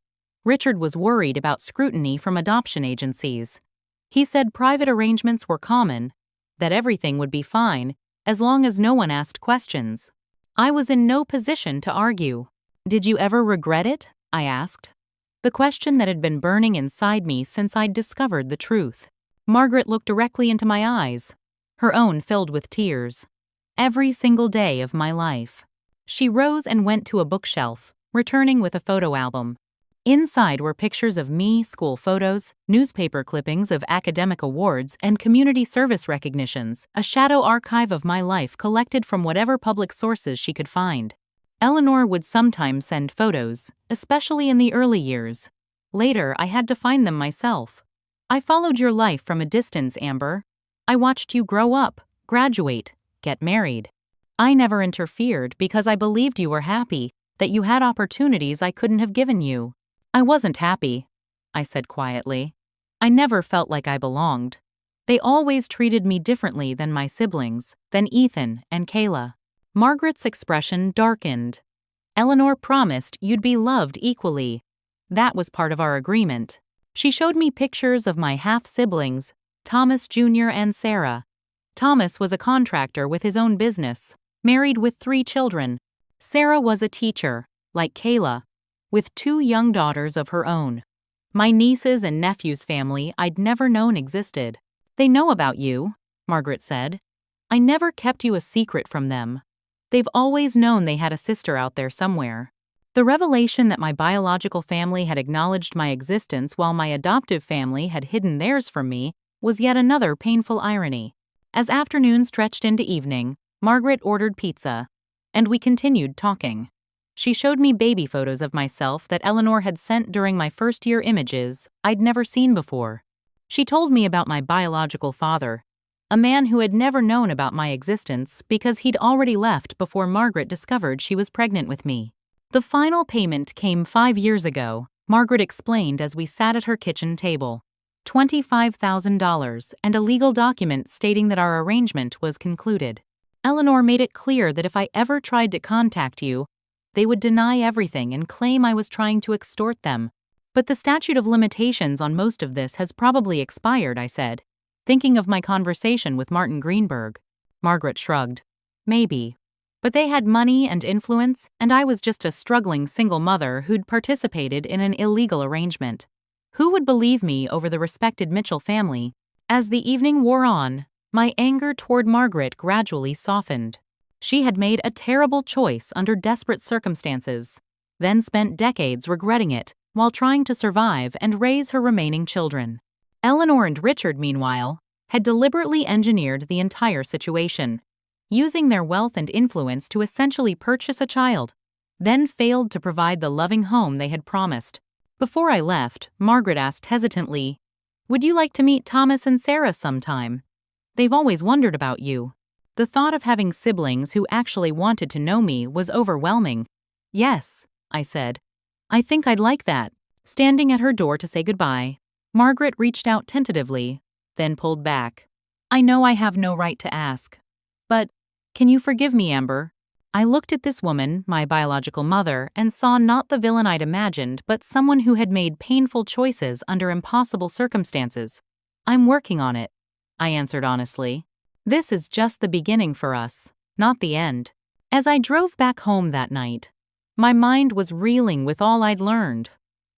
Richard was worried about scrutiny from adoption agencies. He said private arrangements were common, that everything would be fine as long as no one asked questions. I was in no position to argue. "Did you ever regret it?" I asked. The question that had been burning inside me since I'd discovered the truth. Margaret looked directly into my eyes, her own filled with tears. "Every single day of my life." She rose and went to a bookshelf, returning with a photo album. Inside were pictures of me, school photos, newspaper clippings of academic awards, and community service recognitions, a shadow archive of my life collected from whatever public sources she could find. Eleanor would sometimes send photos, especially in the early years. Later, I had to find them myself. "I followed your life from a distance, Amber. I watched you grow up, graduate, get married. I never interfered because I believed you were happy, that you had opportunities I couldn't have given you." "I wasn't happy," I said quietly. "I never felt like I belonged. They always treated me differently than my siblings, than Ethan and Kayla." Margaret's expression darkened. "Eleanor promised you'd be loved equally. That was part of our agreement." She showed me pictures of my half-siblings, Thomas Jr. and Sarah. Thomas was a contractor with his own business, married with 3 children. Sarah was a teacher, like Kayla, with 2 young daughters of her own. My nieces and nephews' family I'd never known existed. "They know about you," Margaret said. "I never kept you a secret from them. They've always known they had a sister out there somewhere." The revelation that my biological family had acknowledged my existence while my adoptive family had hidden theirs from me was yet another painful irony. As afternoon stretched into evening, Margaret ordered pizza, and we continued talking. She showed me baby photos of myself that Eleanor had sent during my first-year images I'd never seen before. She told me about my biological father, a man who had never known about my existence because he'd already left before Margaret discovered she was pregnant with me. "The final payment came 5 years ago," Margaret explained as we sat at her kitchen table. $25,000 and a legal document stating that our arrangement was concluded. "Eleanor made it clear that if I ever tried to contact you, they would deny everything and claim I was trying to extort them. But the statute of limitations on most of this has probably expired," I said, thinking of my conversation with Martin Greenberg. Margaret shrugged. "Maybe. But they had money and influence, and I was just a struggling single mother who'd participated in an illegal arrangement. Who would believe me over the respected Mitchell family?" As the evening wore on, my anger toward Margaret gradually softened. She had made a terrible choice under desperate circumstances, then spent decades regretting it while trying to survive and raise her remaining children. Eleanor and Richard, meanwhile, had deliberately engineered the entire situation, using their wealth and influence to essentially purchase a child, then failed to provide the loving home they had promised. Before I left, Margaret asked hesitantly, "Would you like to meet Thomas and Sarah sometime? They've always wondered about you." The thought of having siblings who actually wanted to know me was overwhelming. "Yes," I said. "I think I'd like that." Standing at her door to say goodbye, Margaret reached out tentatively, then pulled back. "I know I have no right to ask. But can you forgive me, Amber?" I looked at this woman, my biological mother, and saw not the villain I'd imagined, but someone who had made painful choices under impossible circumstances. "I'm working on it," I answered honestly. "This is just the beginning for us, not the end." As I drove back home that night, my mind was reeling with all I'd learned.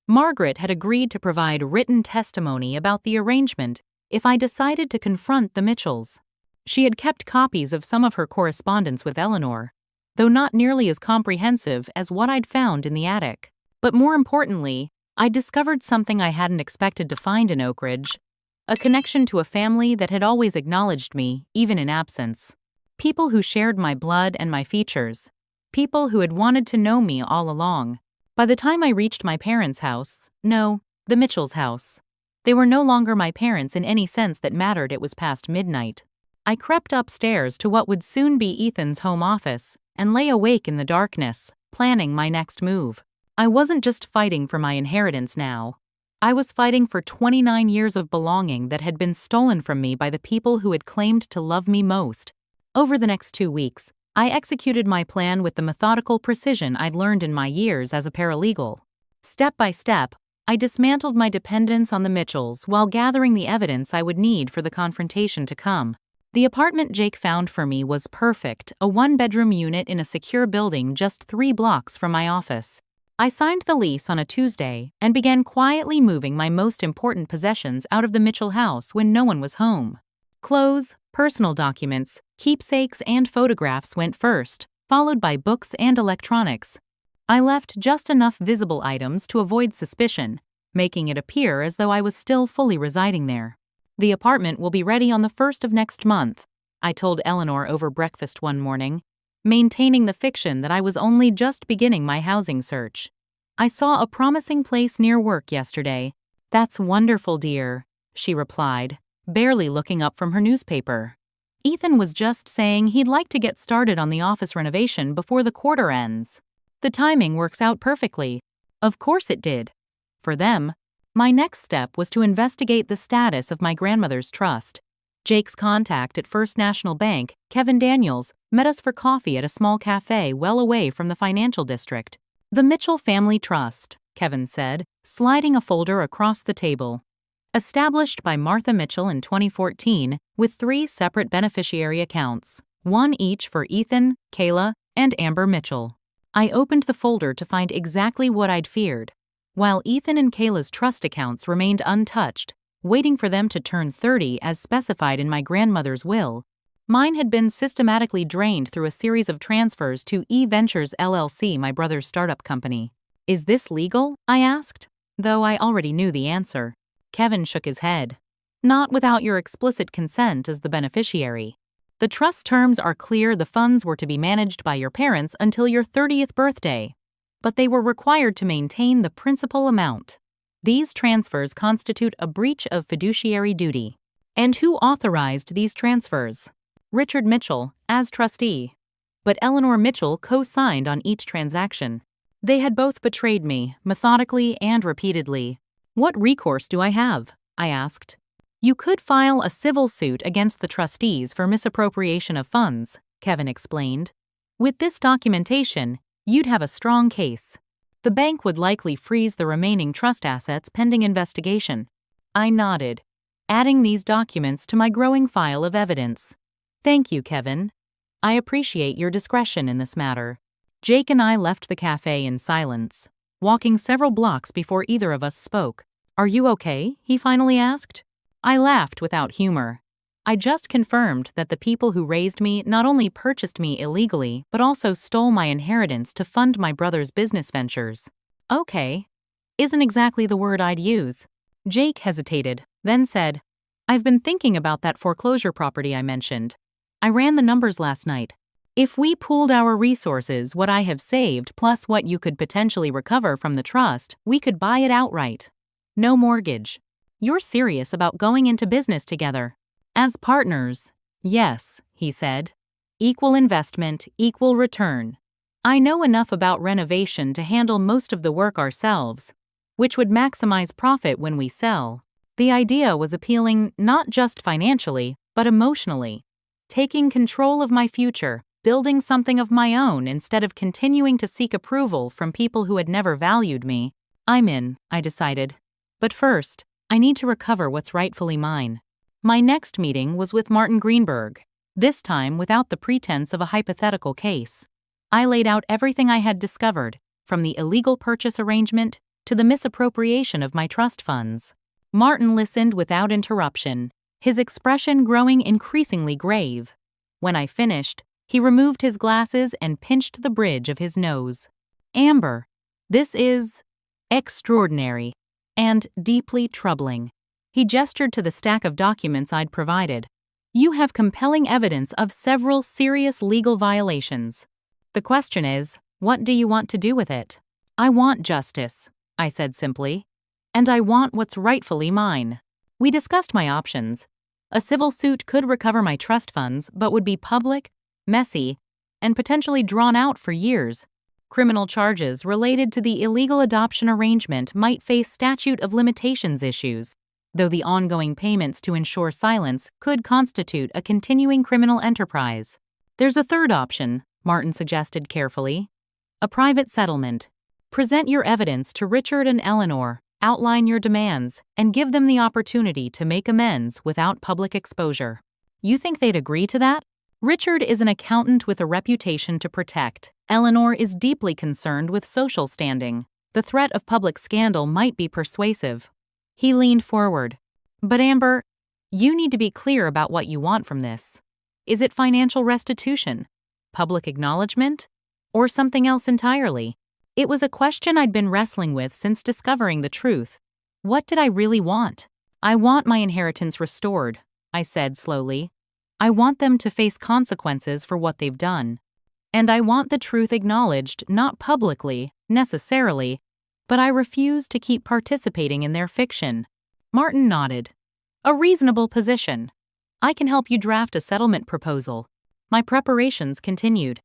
Margaret had agreed to provide written testimony about the arrangement if I decided to confront the Mitchells. She had kept copies of some of her correspondence with Eleanor, though not nearly as comprehensive as what I'd found in the attic. But more importantly, I'd discovered something I hadn't expected to find in Oak Ridge: a connection to a family that had always acknowledged me, even in absence. People who shared my blood and my features. People who had wanted to know me all along. By the time I reached my parents' house, no, the Mitchells' house. They were no longer my parents in any sense that mattered. It was past midnight. I crept upstairs to what would soon be Ethan's home office and lay awake in the darkness, planning my next move. I wasn't just fighting for my inheritance now. I was fighting for 29 years of belonging that had been stolen from me by the people who had claimed to love me most. Over the next 2 weeks, I executed my plan with the methodical precision I'd learned in my years as a paralegal. Step by step, I dismantled my dependence on the Mitchells while gathering the evidence I would need for the confrontation to come. The apartment Jake found for me was perfect, a 1-bedroom unit in a secure building just 3 blocks from my office. I signed the lease on a Tuesday and began quietly moving my most important possessions out of the Mitchell house when no one was home. Clothes, personal documents, keepsakes, and photographs went first, followed by books and electronics. I left just enough visible items to avoid suspicion, making it appear as though I was still fully residing there. The apartment will be ready on the 1st of next month, I told Eleanor over breakfast one morning, maintaining the fiction that I was only just beginning my housing search. I saw a promising place near work yesterday. That's wonderful, dear, she replied, barely looking up from her newspaper. Ethan was just saying he'd like to get started on the office renovation before the quarter ends. The timing works out perfectly. Of course it did. For them, my next step was to investigate the status of my grandmother's trust. Jake's contact at First National Bank, Kevin Daniels, met us for coffee at a small cafe well away from the financial district. The Mitchell Family Trust, Kevin said, sliding a folder across the table. Established by Martha Mitchell in 2014 with 3 separate beneficiary accounts, one each for Ethan, Kayla, and Amber Mitchell. I opened the folder to find exactly what I'd feared. While Ethan and Kayla's trust accounts remained untouched, waiting for them to turn 30 as specified in my grandmother's will, mine had been systematically drained through a series of transfers to E-Ventures LLC, my brother's startup company. Is this legal? I asked, though I already knew the answer. Kevin shook his head. Not without your explicit consent as the beneficiary. The trust terms are clear. The funds were to be managed by your parents until your 30th birthday, but they were required to maintain the principal amount. These transfers constitute a breach of fiduciary duty. And who authorized these transfers? Richard Mitchell, as trustee. But Eleanor Mitchell co-signed on each transaction. They had both betrayed me, methodically and repeatedly. What recourse do I have? I asked. You could file a civil suit against the trustees for misappropriation of funds, Kevin explained. With this documentation, you'd have a strong case. The bank would likely freeze the remaining trust assets pending investigation. I nodded, adding these documents to my growing file of evidence. Thank you, Kevin. I appreciate your discretion in this matter. Jake and I left the cafe in silence, walking several blocks before either of us spoke. Are you okay? He finally asked. I laughed without humor. I just confirmed that the people who raised me not only purchased me illegally, but also stole my inheritance to fund my brother's business ventures. Okay. Isn't exactly the word I'd use. Jake hesitated, then said, I've been thinking about that foreclosure property I mentioned. I ran the numbers last night. If we pooled our resources, what I have saved plus what you could potentially recover from the trust, we could buy it outright. No mortgage. You're serious about going into business together? As partners, yes, he said. Equal investment, equal return. I know enough about renovation to handle most of the work ourselves, which would maximize profit when we sell. The idea was appealing not just financially, but emotionally. Taking control of my future, building something of my own instead of continuing to seek approval from people who had never valued me. I'm in, I decided. But first, I need to recover what's rightfully mine. My next meeting was with Martin Greenberg, this time without the pretense of a hypothetical case. I laid out everything I had discovered, from the illegal purchase arrangement to the misappropriation of my trust funds. Martin listened without interruption, his expression growing increasingly grave. When I finished, he removed his glasses and pinched the bridge of his nose. Amber, this is extraordinary and deeply troubling. He gestured to the stack of documents I'd provided. You have compelling evidence of several serious legal violations. The question is, what do you want to do with it? I want justice, I said simply. And I want what's rightfully mine. We discussed my options. A civil suit could recover my trust funds, but would be public, messy, and potentially drawn out for years. Criminal charges related to the illegal adoption arrangement might face statute of limitations issues, though the ongoing payments to ensure silence could constitute a continuing criminal enterprise. There's a third option, Martin suggested carefully. A private settlement. Present your evidence to Richard and Eleanor, outline your demands, and give them the opportunity to make amends without public exposure. You think they'd agree to that? Richard is an accountant with a reputation to protect. Eleanor is deeply concerned with social standing. The threat of public scandal might be persuasive. He leaned forward. But Amber, you need to be clear about what you want from this. Is it financial restitution, public acknowledgement, or something else entirely? It was a question I'd been wrestling with since discovering the truth. What did I really want? I want my inheritance restored, I said slowly. I want them to face consequences for what they've done. And I want the truth acknowledged, not publicly, necessarily, but I refuse to keep participating in their fiction. Martin nodded. A reasonable position. I can help you draft a settlement proposal. My preparations continued.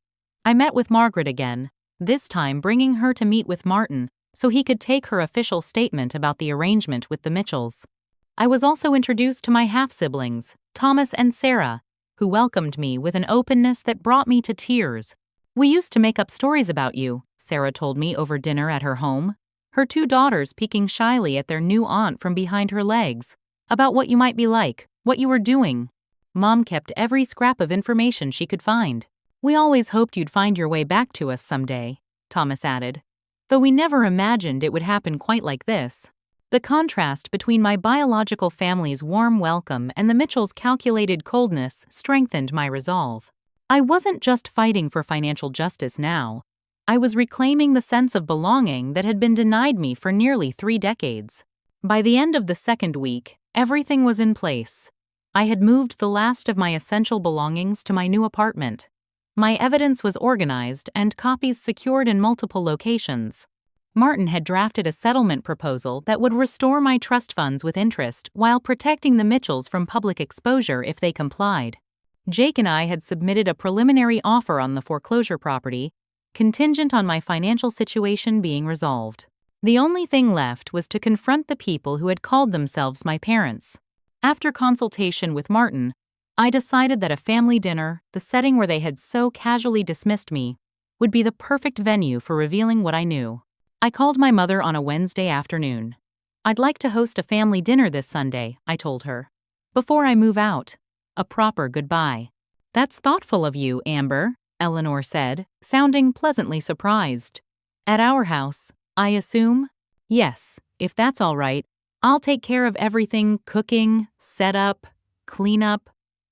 I met with Margaret again, this time bringing her to meet with Martin so he could take her official statement about the arrangement with the Mitchells. I was also introduced to my half-siblings, Thomas and Sarah, who welcomed me with an openness that brought me to tears. We used to make up stories about you, Sarah told me over dinner at her home, her two daughters peeking shyly at their new aunt from behind her legs, about what you might be like, what you were doing. Mom kept every scrap of information she could find. We always hoped you'd find your way back to us someday, Thomas added, though we never imagined it would happen quite like this. The contrast between my biological family's warm welcome and the Mitchells' calculated coldness strengthened my resolve. I wasn't just fighting for financial justice now. I was reclaiming the sense of belonging that had been denied me for nearly 3 decades. By the end of the second week, everything was in place. I had moved the last of my essential belongings to my new apartment. My evidence was organized and copies secured in multiple locations. Martin had drafted a settlement proposal that would restore my trust funds with interest while protecting the Mitchells from public exposure if they complied. Jake and I had submitted a preliminary offer on the foreclosure property, contingent on my financial situation being resolved. The only thing left was to confront the people who had called themselves my parents. After consultation with Martin, I decided that a family dinner, the setting where they had so casually dismissed me, would be the perfect venue for revealing what I knew. I called my mother on a Wednesday afternoon. I'd like to host a family dinner this Sunday, I told her. Before I move out. A proper goodbye. That's thoughtful of you, Amber, Eleanor said, sounding pleasantly surprised. At our house, I assume? Yes, if that's all right. I'll take care of everything: cooking, setup, cleanup.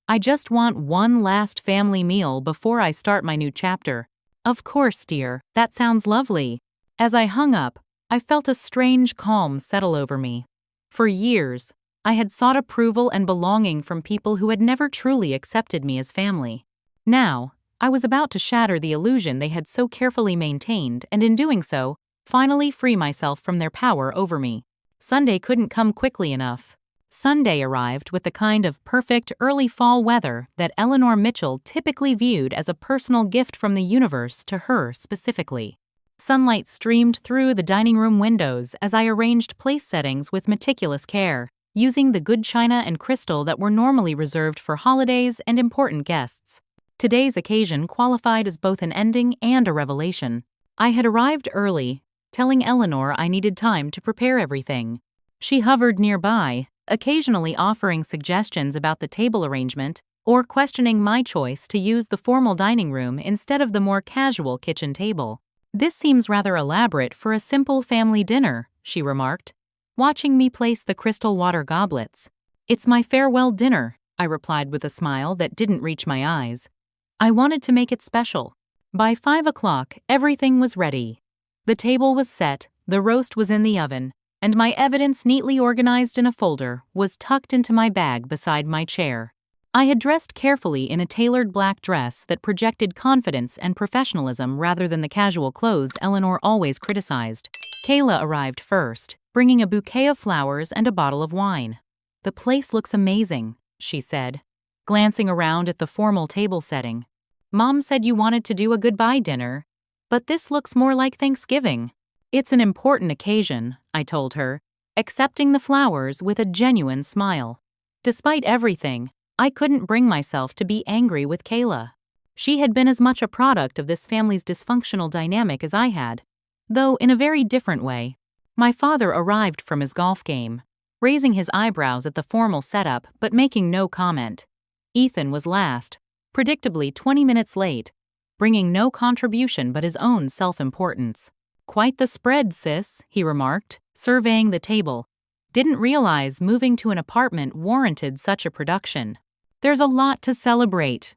I just want one last family meal before I start my new chapter. Of course, dear, that sounds lovely. As I hung up, I felt a strange calm settle over me. For years, I had sought approval and belonging from people who had never truly accepted me as family. Now, I was about to shatter the illusion they had so carefully maintained and in doing so, finally free myself from their power over me. Sunday couldn't come quickly enough. Sunday arrived with the kind of perfect early fall weather that Eleanor Mitchell typically viewed as a personal gift from the universe to her specifically. Sunlight streamed through the dining room windows as I arranged place settings with meticulous care, using the good china and crystal that were normally reserved for holidays and important guests. Today's occasion qualified as both an ending and a revelation. I had arrived early, telling Eleanor I needed time to prepare everything. She hovered nearby, occasionally offering suggestions about the table arrangement or questioning my choice to use the formal dining room instead of the more casual kitchen table. This seems rather elaborate for a simple family dinner, she remarked, watching me place the crystal water goblets. It's my farewell dinner, I replied with a smile that didn't reach my eyes. I wanted to make it special. By 5 o'clock, everything was ready. The table was set, the roast was in the oven, and my evidence neatly organized in a folder was tucked into my bag beside my chair. I had dressed carefully in a tailored black dress that projected confidence and professionalism rather than the casual clothes Eleanor always criticized. Kayla arrived first, bringing a bouquet of flowers and a bottle of wine. "The place looks amazing," she said, glancing around at the formal table setting. "Mom said you wanted to do a goodbye dinner, but this looks more like Thanksgiving." "It's an important occasion," I told her, accepting the flowers with a genuine smile. Despite everything, I couldn't bring myself to be angry with Kayla. She had been as much a product of this family's dysfunctional dynamic as I had, though in a very different way. My father arrived from his golf game, raising his eyebrows at the formal setup but making no comment. Ethan was last, predictably 20 minutes late, bringing no contribution but his own self-importance. "Quite the spread, sis," he remarked, surveying the table. "Didn't realize moving to an apartment warranted such a production." "There's a lot to celebrate,"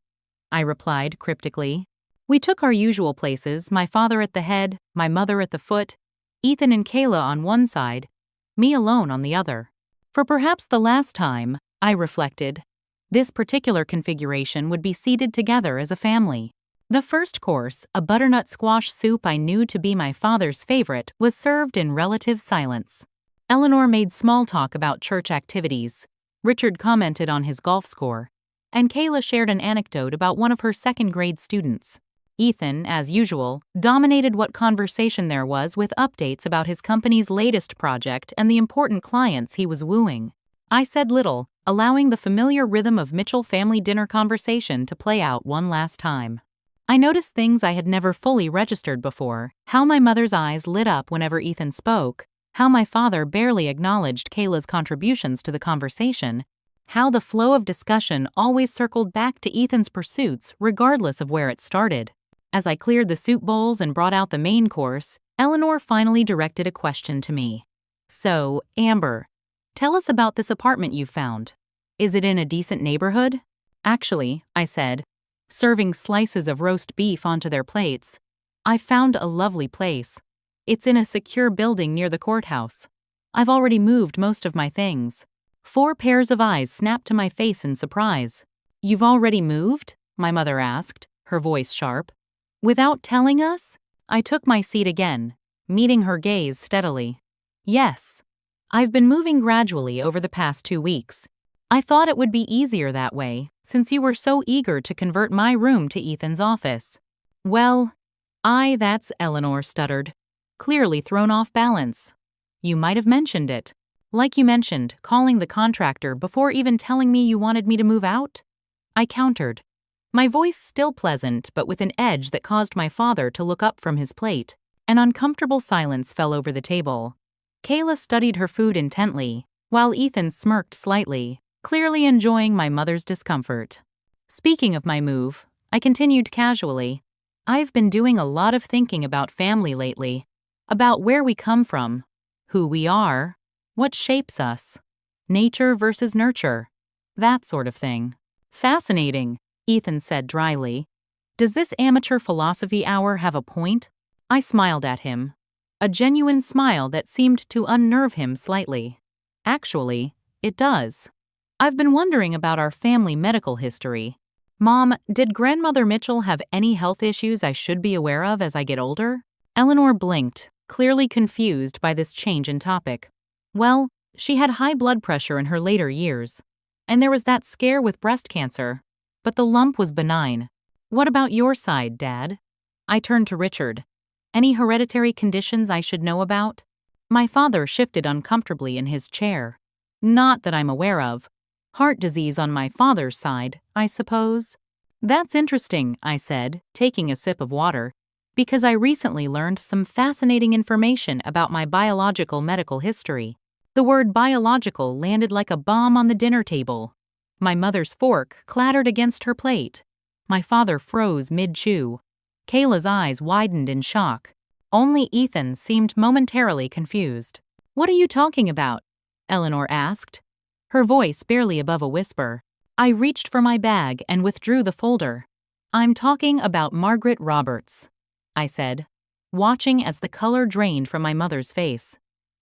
I replied cryptically. We took our usual places, my father at the head, my mother at the foot, Ethan and Kayla on one side, me alone on the other. For perhaps the last time, I reflected, this particular configuration would be seated together as a family. The first course, a butternut squash soup I knew to be my father's favorite, was served in relative silence. Eleanor made small talk about church activities. Richard commented on his golf score, and Kayla shared an anecdote about one of her second-grade students. Ethan, as usual, dominated what conversation there was with updates about his company's latest project and the important clients he was wooing. I said little, allowing the familiar rhythm of Mitchell family dinner conversation to play out one last time. I noticed things I had never fully registered before: how my mother's eyes lit up whenever Ethan spoke, how my father barely acknowledged Kayla's contributions to the conversation, how the flow of discussion always circled back to Ethan's pursuits regardless of where it started. As I cleared the soup bowls and brought out the main course, Eleanor finally directed a question to me. "So, Amber, tell us about this apartment you found. Is it in a decent neighborhood?" "Actually," I said, serving slices of roast beef onto their plates, "I found a lovely place. It's in a secure building near the courthouse. I've already moved most of my things." 4 pairs of eyes snapped to my face in surprise. "You've already moved?" my mother asked, her voice sharp. "Without telling us?" I took my seat again, meeting her gaze steadily. "Yes. I've been moving gradually over the past 2 weeks. I thought it would be easier that way, since you were so eager to convert my room to Ethan's office." "Well, that's," Eleanor stuttered, clearly thrown off balance. "You might have mentioned it. Like you mentioned, calling the contractor before even telling me you wanted me to move out?" I countered, my voice still pleasant but with an edge that caused my father to look up from his plate. An uncomfortable silence fell over the table. Kayla studied her food intently, while Ethan smirked slightly, clearly enjoying my mother's discomfort. "Speaking of my move," I continued casually, "I've been doing a lot of thinking about family lately, about where we come from, who we are, what shapes us, nature versus nurture, that sort of thing." "Fascinating," Ethan said dryly. "Does this amateur philosophy hour have a point?" I smiled at him, a genuine smile that seemed to unnerve him slightly. "Actually, it does. I've been wondering about our family medical history. Mom, did Grandmother Mitchell have any health issues I should be aware of as I get older?" Eleanor blinked, clearly confused by this change in topic. "Well, she had high blood pressure in her later years, and there was that scare with breast cancer, but the lump was benign. What about your side, Dad?" I turned to Richard. "Any hereditary conditions I should know about?" My father shifted uncomfortably in his chair. "Not that I'm aware of. Heart disease on my father's side, I suppose." "That's interesting," I said, taking a sip of water, "because I recently learned some fascinating information about my biological medical history." The word biological landed like a bomb on the dinner table. My mother's fork clattered against her plate. My father froze mid-chew. Kayla's eyes widened in shock. Only Ethan seemed momentarily confused. "What are you talking about?" Eleanor asked, her voice barely above a whisper. I reached for my bag and withdrew the folder. "I'm talking about Margaret Roberts," I said, watching as the color drained from my mother's face.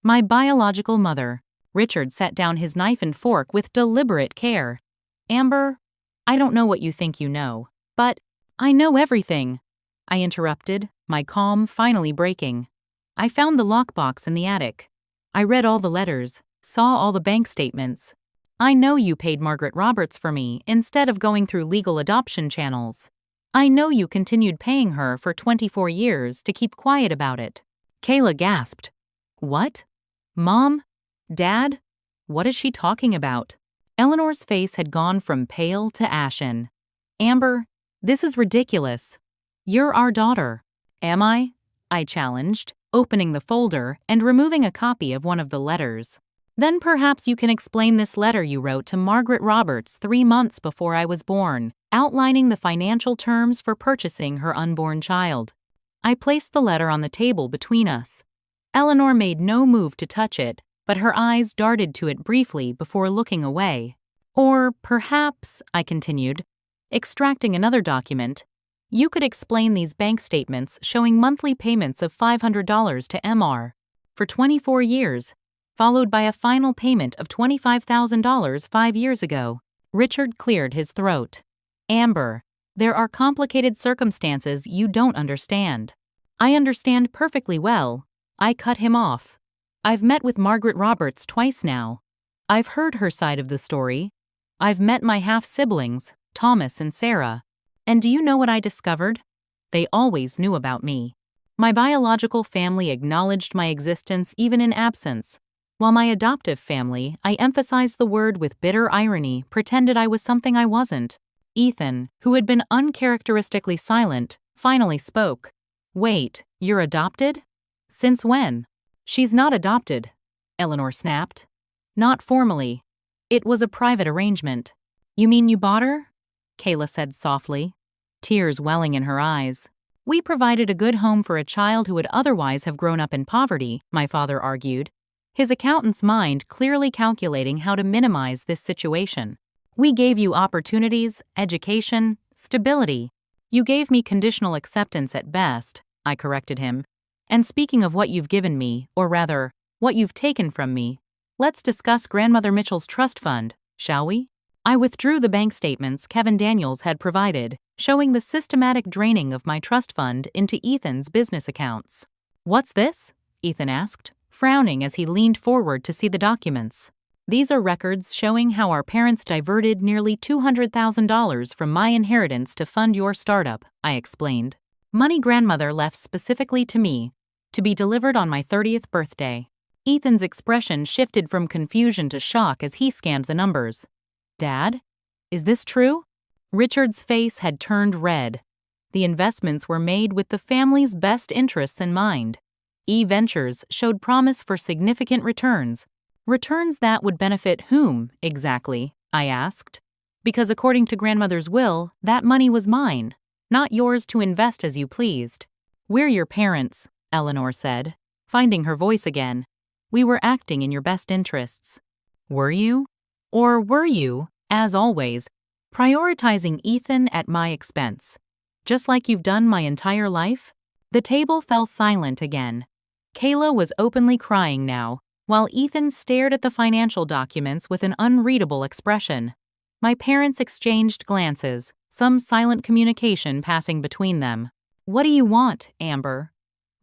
My biological mother. Richard set down his knife and fork with deliberate care. Amber, I don't know what you think you know, but I know everything, I interrupted, my calm finally breaking. I found the lockbox in the attic. I read all the letters, saw all the bank statements. I know you paid Margaret Roberts for me instead of going through legal adoption channels. I know you continued paying her for 24 years to keep quiet about it. Kayla gasped. What? Mom? Dad? What is she talking about? Eleanor's face had gone from pale to ashen. Amber, this is ridiculous. You're our daughter. Am I? I challenged, opening the folder and removing a copy of one of the letters. Then perhaps you can explain this letter you wrote to Margaret Roberts 3 months before I was born, outlining the financial terms for purchasing her unborn child. I placed the letter on the table between us. Eleanor made no move to touch it, but her eyes darted to it briefly before looking away. Or perhaps, I continued, extracting another document, you could explain these bank statements showing monthly payments of $500 to MR for 24 years, followed by a final payment of $25,000 5 years ago. Richard cleared his throat. Amber, there are complicated circumstances you don't understand. I understand perfectly well. I cut him off. I've met with Margaret Roberts twice now. I've heard her side of the story. I've met my half-siblings, Thomas and Sarah. And do you know what I discovered? They always knew about me. My biological family acknowledged my existence even in absence, while my adoptive family, I emphasized the word with bitter irony, pretended I was something I wasn't. Ethan, who had been uncharacteristically silent, finally spoke. Wait, you're adopted? Since when? She's not adopted, Eleanor snapped. Not formally. It was a private arrangement. You mean you bought her? Kayla said softly, tears welling in her eyes. We provided a good home for a child who would otherwise have grown up in poverty, my father argued, his accountant's mind clearly calculating how to minimize this situation. We gave you opportunities, education, stability. You gave me conditional acceptance at best, I corrected him. And speaking of what you've given me, or rather, what you've taken from me, let's discuss Grandmother Mitchell's trust fund, shall we? I withdrew the bank statements Kevin Daniels had provided, showing the systematic draining of my trust fund into Ethan's business accounts. What's this? Ethan asked, frowning as he leaned forward to see the documents. These are records showing how our parents diverted nearly $200,000 from my inheritance to fund your startup, I explained. Money Grandmother left specifically to me, to be delivered on my 30th birthday. Ethan's expression shifted from confusion to shock as he scanned the numbers. Dad? Is this true? Richard's face had turned red. The investments were made with the family's best interests in mind. E-Ventures showed promise for significant returns. Returns that would benefit whom, exactly? I asked. Because according to Grandmother's will, that money was mine, not yours to invest as you pleased. We're your parents, Eleanor said, finding her voice again. We were acting in your best interests. Were you? Or were you, as always, prioritizing Ethan at my expense? Just like you've done my entire life? The table fell silent again. Kayla was openly crying now, while Ethan stared at the financial documents with an unreadable expression. My parents exchanged glances, some silent communication passing between them. What do you want, Amber?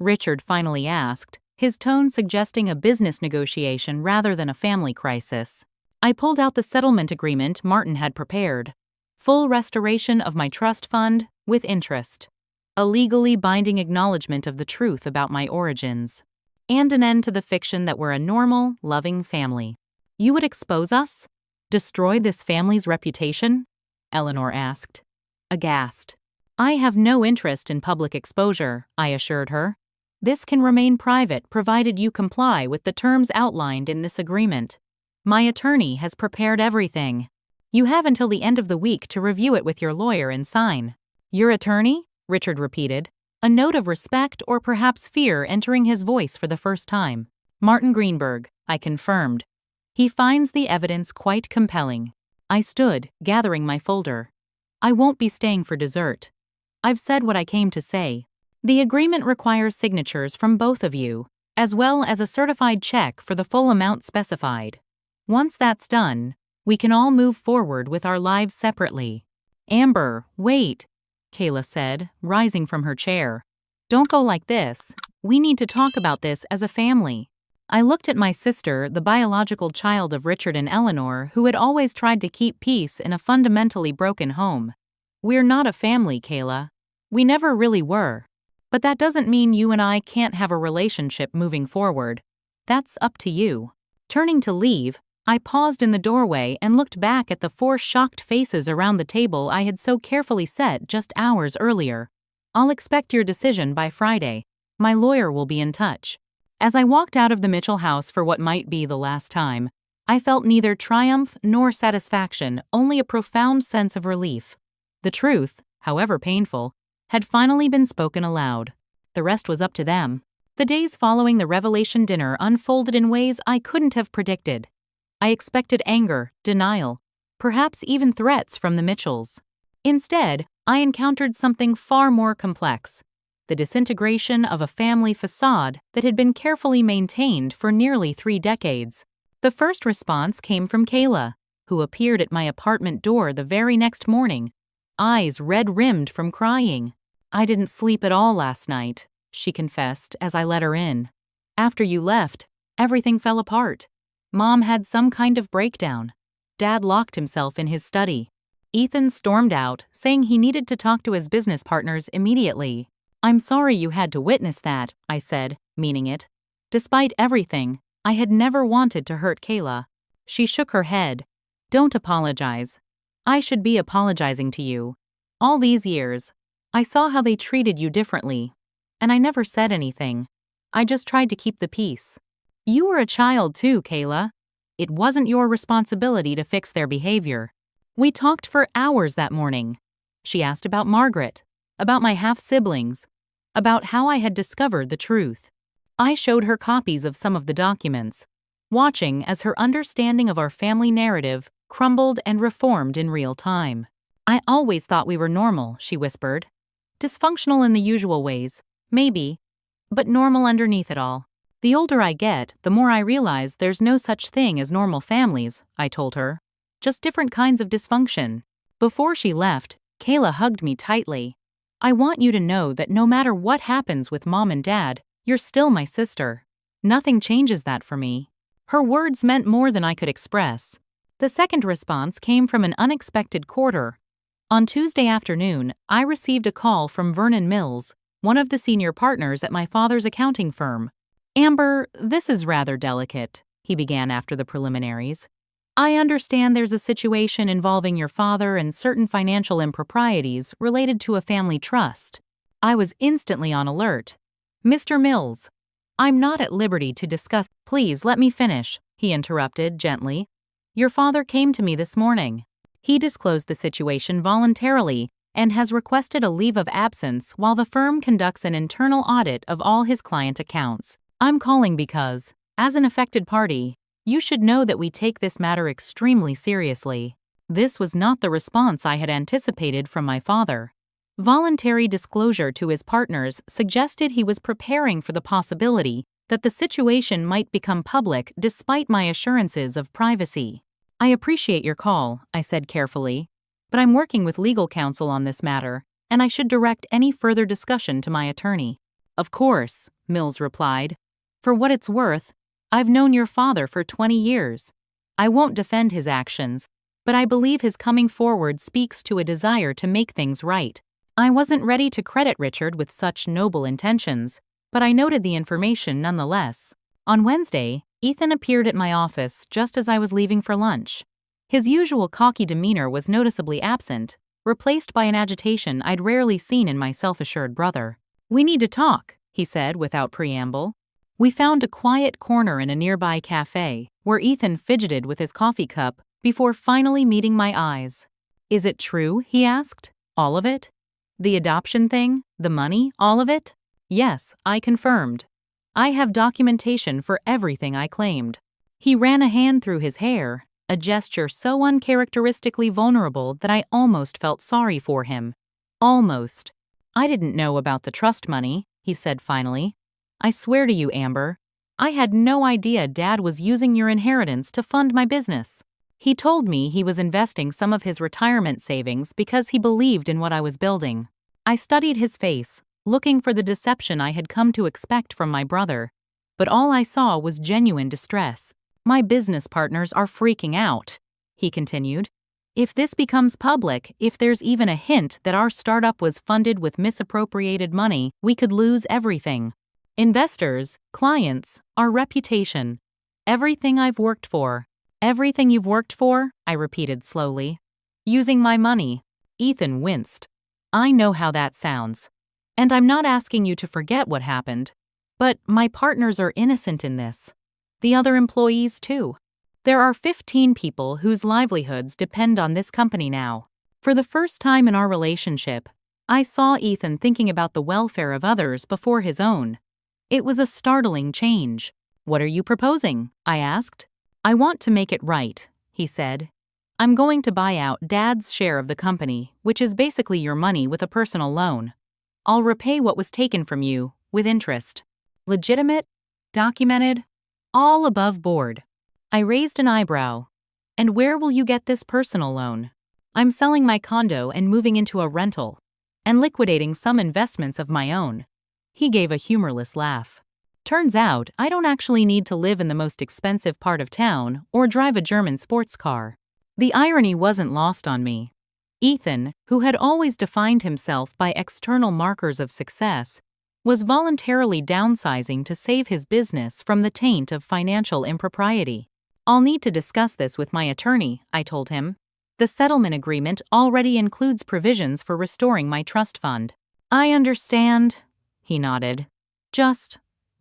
Richard finally asked, his tone suggesting a business negotiation rather than a family crisis. I pulled out the settlement agreement Martin had prepared. Full restoration of my trust fund, with interest. A legally binding acknowledgement of the truth about my origins. And an end to the fiction that we're a normal, loving family. You would expose us? Destroy this family's reputation? Eleanor asked, aghast. I have no interest in public exposure, I assured her. This can remain private provided you comply with the terms outlined in this agreement. My attorney has prepared everything. You have until the end of the week to review it with your lawyer and sign. Your attorney? Richard repeated, a note of respect or perhaps fear entering his voice for the first time. Martin Greenberg, I confirmed. He finds the evidence quite compelling. I stood, gathering my folder. I won't be staying for dessert. I've said what I came to say. The agreement requires signatures from both of you. as well as a certified check for the full amount specified. Once that's done, we can all move forward with our lives separately. Amber, wait, Kayla said, rising from her chair. Don't go like this. We need to talk about this as a family. I looked at my sister, the biological child of Richard and Eleanor, who had always tried to keep peace in a fundamentally broken home. We're not a family, Kayla. We never really were. But that doesn't mean you and I can't have a relationship moving forward. That's up to you. Turning to leave, I paused in the doorway and looked back at the 4 shocked faces around the table I had so carefully set just hours earlier. I'll expect your decision by Friday. My lawyer will be in touch. As I walked out of the Mitchell house for what might be the last time, I felt neither triumph nor satisfaction, only a profound sense of relief. The truth, however painful, had finally been spoken aloud. The rest was up to them. The days following the revelation dinner unfolded in ways I couldn't have predicted. I expected anger, denial, perhaps even threats from the Mitchells. Instead, I encountered something far more complex: the disintegration of a family facade that had been carefully maintained for nearly 3 decades. The first response came from Kayla, who appeared at my apartment door the very next morning, eyes red-rimmed from crying. I didn't sleep at all last night, she confessed as I let her in. After you left, everything fell apart. Mom had some kind of breakdown. Dad locked himself in his study. Ethan stormed out, saying he needed to talk to his business partners immediately. I'm sorry you had to witness that, I said, meaning it. Despite everything, I had never wanted to hurt Kayla. She shook her head. Don't apologize. I should be apologizing to you. All these years, I saw how they treated you differently. And I never said anything. I just tried to keep the peace. You were a child too, Kayla. It wasn't your responsibility to fix their behavior. We talked for hours that morning. She asked about Margaret, about my half-siblings, about how I had discovered the truth. I showed her copies of some of the documents, watching as her understanding of our family narrative crumbled and reformed in real time. I always thought we were normal, she whispered. Dysfunctional in the usual ways, maybe, but normal underneath it all. The older I get, the more I realize there's no such thing as normal families, I told her. Just different kinds of dysfunction. Before she left, Kayla hugged me tightly. I want you to know that no matter what happens with Mom and Dad, you're still my sister. Nothing changes that for me. Her words meant more than I could express. The second response came from an unexpected quarter. On Tuesday afternoon, I received a call from Vernon Mills, one of the senior partners at my father's accounting firm. Amber, this is rather delicate, he began after the preliminaries. I understand there's a situation involving your father and certain financial improprieties related to a family trust. I was instantly on alert. Mr. Mills, I'm not at liberty to discuss. Please let me finish, he interrupted gently. Your father came to me this morning. He disclosed the situation voluntarily and has requested a leave of absence while the firm conducts an internal audit of all his client accounts. I'm calling because, as an affected party, you should know that we take this matter extremely seriously. This was not the response I had anticipated from my father. Voluntary disclosure to his partners suggested he was preparing for the possibility that the situation might become public despite my assurances of privacy. I appreciate your call, I said carefully, but I'm working with legal counsel on this matter, and I should direct any further discussion to my attorney. Of course, Mills replied. For what it's worth, I've known your father for 20 years. I won't defend his actions, but I believe his coming forward speaks to a desire to make things right. I wasn't ready to credit Richard with such noble intentions, but I noted the information nonetheless. On Wednesday, Ethan appeared at my office just as I was leaving for lunch. His usual cocky demeanor was noticeably absent, replaced by an agitation I'd rarely seen in my self-assured brother. We need to talk, he said without preamble. We found a quiet corner in a nearby cafe, where Ethan fidgeted with his coffee cup before finally meeting my eyes. Is it true? He asked. All of it? The adoption thing? The money? All of it? Yes, I confirmed. I have documentation for everything I claimed. He ran a hand through his hair, a gesture so uncharacteristically vulnerable that I almost felt sorry for him. Almost. I didn't know about the trust money, he said finally. I swear to you, Amber, I had no idea Dad was using your inheritance to fund my business. He told me he was investing some of his retirement savings because he believed in what I was building. I studied his face, looking for the deception I had come to expect from my brother. But all I saw was genuine distress. My business partners are freaking out, he continued. If this becomes public, if there's even a hint that our startup was funded with misappropriated money, we could lose everything. Investors, clients, our reputation. Everything I've worked for. Everything you've worked for, I repeated slowly. Using my money. Ethan winced. I know how that sounds. And I'm not asking you to forget what happened. But my partners are innocent in this. The other employees, too. There are 15 people whose livelihoods depend on this company now. For the first time in our relationship, I saw Ethan thinking about the welfare of others before his own. It was a startling change. What are you proposing? I asked. I want to make it right, he said. I'm going to buy out Dad's share of the company, which is basically your money with a personal loan. I'll repay what was taken from you, with interest. Legitimate? Documented? All above board. I raised an eyebrow. And where will you get this personal loan? I'm selling my condo and moving into a rental. And liquidating some investments of my own. He gave a humorless laugh. Turns out, I don't actually need to live in the most expensive part of town or drive a German sports car. The irony wasn't lost on me. Ethan, who had always defined himself by external markers of success, was voluntarily downsizing to save his business from the taint of financial impropriety. I'll need to discuss this with my attorney, I told him. The settlement agreement already includes provisions for restoring my trust fund. I understand, he nodded. Just,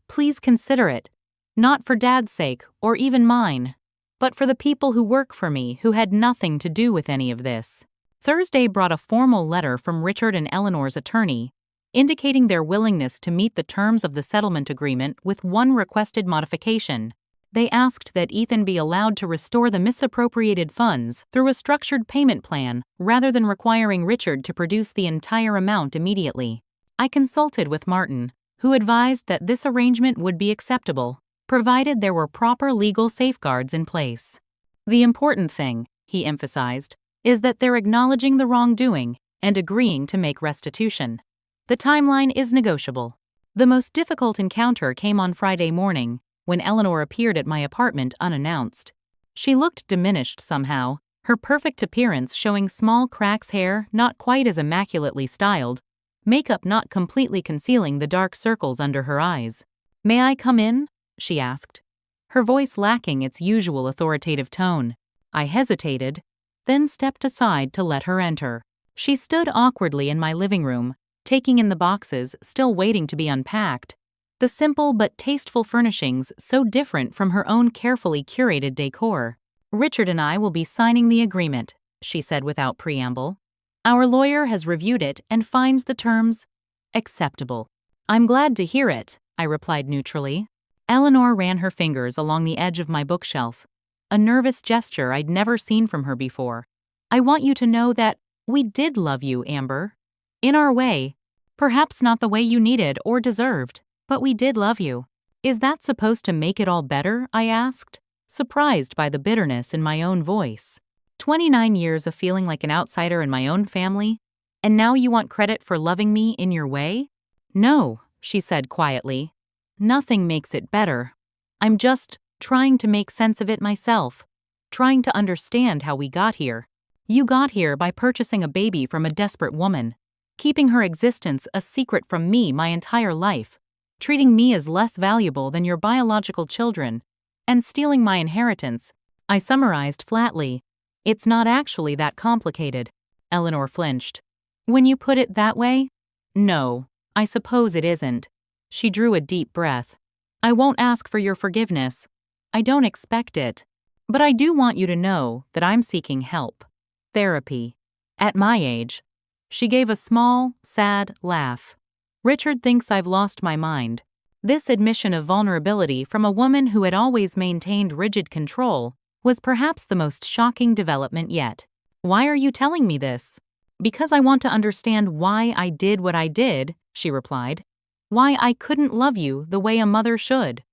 please consider it. Not for Dad's sake, or even mine, but for the people who work for me who had nothing to do with any of this. Thursday brought a formal letter from Richard and Eleanor's attorney, indicating their willingness to meet the terms of the settlement agreement with one requested modification. They asked that Ethan be allowed to restore the misappropriated funds through a structured payment plan rather than requiring Richard to produce the entire amount immediately. I consulted with Martin, who advised that this arrangement would be acceptable, provided there were proper legal safeguards in place. The important thing, he emphasized, is that they're acknowledging the wrongdoing and agreeing to make restitution. The timeline is negotiable. The most difficult encounter came on Friday morning, when Eleanor appeared at my apartment unannounced. She looked diminished somehow, her perfect appearance showing small cracks, hair not quite as immaculately styled, makeup not completely concealing the dark circles under her eyes. "May I come in?" she asked, her voice lacking its usual authoritative tone. I hesitated, then stepped aside to let her enter. She stood awkwardly in my living room, taking in the boxes still waiting to be unpacked. The simple but tasteful furnishings so different from her own carefully curated decor. "Richard and I will be signing the agreement," she said without preamble. "Our lawyer has reviewed it and finds the terms acceptable." "I'm glad to hear it," I replied neutrally. Eleanor ran her fingers along the edge of my bookshelf, a nervous gesture I'd never seen from her before. "I want you to know that we did love you, Amber. In our way, perhaps not the way you needed or deserved, but we did love you." "Is that supposed to make it all better?" I asked, surprised by the bitterness in my own voice. 29 years of feeling like an outsider in my own family, and now you want credit for loving me in your way? "No," she said quietly. "Nothing makes it better. I'm just trying to make sense of it myself, trying to understand how we got here. You got here by purchasing a baby from a desperate woman, keeping her existence a secret from me my entire life, treating me as less valuable than your biological children, and stealing my inheritance." I summarized flatly. "It's not actually that complicated." Eleanor flinched. "When you put it that way? No, I suppose it isn't." She drew a deep breath. "I won't ask for your forgiveness. I don't expect it. But I do want you to know that I'm seeking help. Therapy. At my age." She gave a small, sad laugh. "Richard thinks I've lost my mind." This admission of vulnerability from a woman who had always maintained rigid control was perhaps the most shocking development yet. "Why are you telling me this?" "Because I want to understand why I did what I did," she replied. "Why I couldn't love you the way a mother should."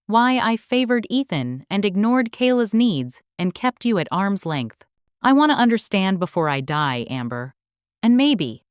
Why I favored Ethan and ignored Kayla's needs and kept you at arm's length. I want to understand before I die, Amber. And maybe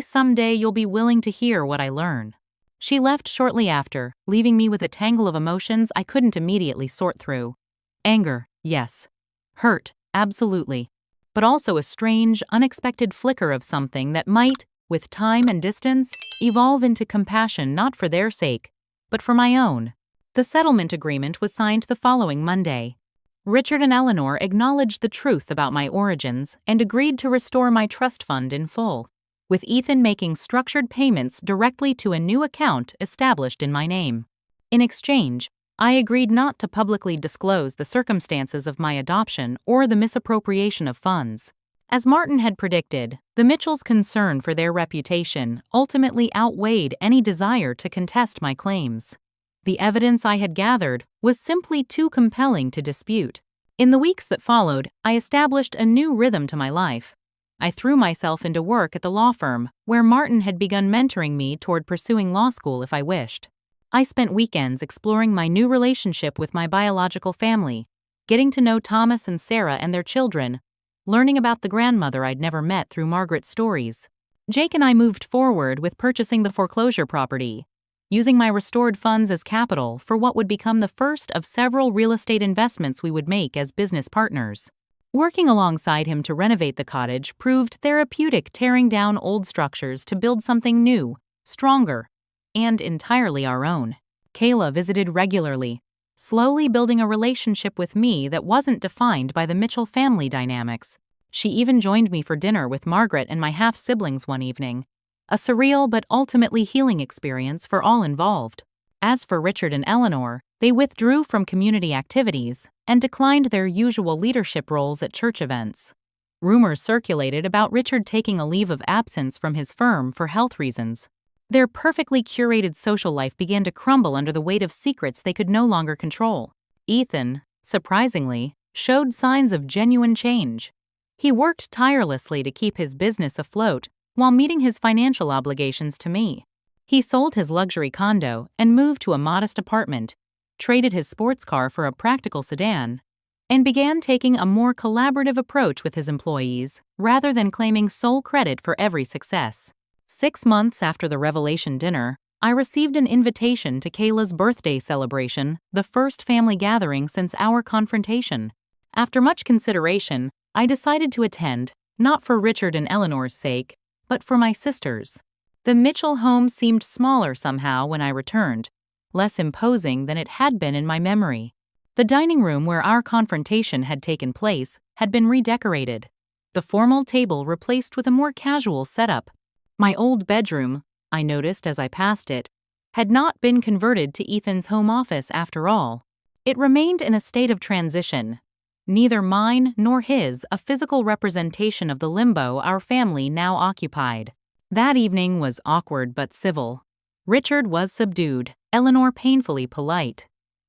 someday you'll be willing to hear what I learn." She left shortly after, leaving me with a tangle of emotions I couldn't immediately sort through. Anger, yes. Hurt, absolutely. But also a strange, unexpected flicker of something that might, with time and distance, evolve into compassion not for their sake, but for my own. The settlement agreement was signed the following Monday. Richard and Eleanor acknowledged the truth about my origins and agreed to restore my trust fund in full, with Ethan making structured payments directly to a new account established in my name. In exchange, I agreed not to publicly disclose the circumstances of my adoption or the misappropriation of funds. As Martin had predicted, the Mitchells' concern for their reputation ultimately outweighed any desire to contest my claims. The evidence I had gathered was simply too compelling to dispute. In the weeks that followed, I established a new rhythm to my life. I threw myself into work at the law firm, where Martin had begun mentoring me toward pursuing law school if I wished. I spent weekends exploring my new relationship with my biological family, getting to know Thomas and Sarah and their children, learning about the grandmother I'd never met through Margaret's stories. Jake and I moved forward with purchasing the foreclosure property, using my restored funds as capital for what would become the first of several real estate investments we would make as business partners. Working alongside him to renovate the cottage proved therapeutic, tearing down old structures to build something new, stronger, and entirely our own. Kayla visited regularly, slowly building a relationship with me that wasn't defined by the Mitchell family dynamics. She even joined me for dinner with Margaret and my half-siblings one evening, a surreal but ultimately healing experience for all involved. As for Richard and Eleanor, they withdrew from community activities and declined their usual leadership roles at church events. Rumors circulated about Richard taking a leave of absence from his firm for health reasons. Their perfectly curated social life began to crumble under the weight of secrets they could no longer control. Ethan, surprisingly, showed signs of genuine change. He worked tirelessly to keep his business afloat while meeting his financial obligations to me. He sold his luxury condo and moved to a modest apartment, traded his sports car for a practical sedan, and began taking a more collaborative approach with his employees rather than claiming sole credit for every success. 6 months after the revelation dinner, I received an invitation to Kayla's birthday celebration, the first family gathering since our confrontation. After much consideration, I decided to attend, not for Richard and Eleanor's sake, but for my sisters. The Mitchell home seemed smaller somehow when I returned, less imposing than it had been in my memory. The dining room where our confrontation had taken place had been redecorated, the formal table replaced with a more casual setup. My old bedroom, I noticed as I passed it, had not been converted to Ethan's home office after all. It remained in a state of transition, neither mine nor his a physical representation of the limbo our family now occupied. That evening was awkward but civil. Richard was subdued, Eleanor painfully polite.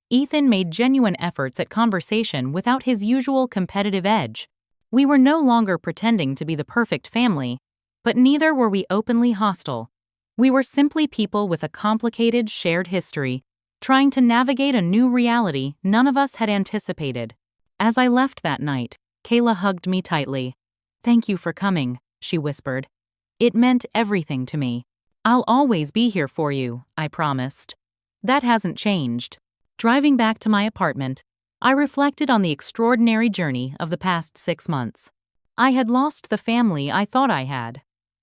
Ethan made genuine efforts at conversation without his usual competitive edge. We were no longer pretending to be the perfect family, but neither were we openly hostile. We were simply people with a complicated shared history, trying to navigate a new reality none of us had anticipated. As I left that night, Kayla hugged me tightly. "Thank you for coming," she whispered. "It meant everything to me. I'll always be here for you," I promised. That hasn't changed. Driving back to my apartment, I reflected on the extraordinary journey of the past 6 months. I had lost the family I thought I had,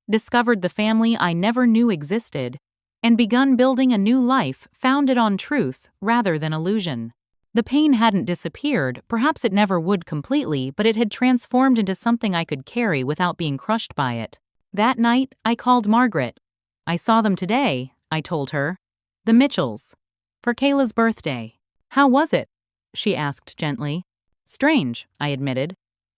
discovered the family I never knew existed, and begun building a new life founded on truth rather than illusion. The pain hadn't disappeared, perhaps it never would completely, but it had transformed into something I could carry without being crushed by it. That night, I called Margaret. "I saw them today," I told her. "The Mitchells. For Kayla's birthday." "How was it?" she asked gently. "Strange," I admitted.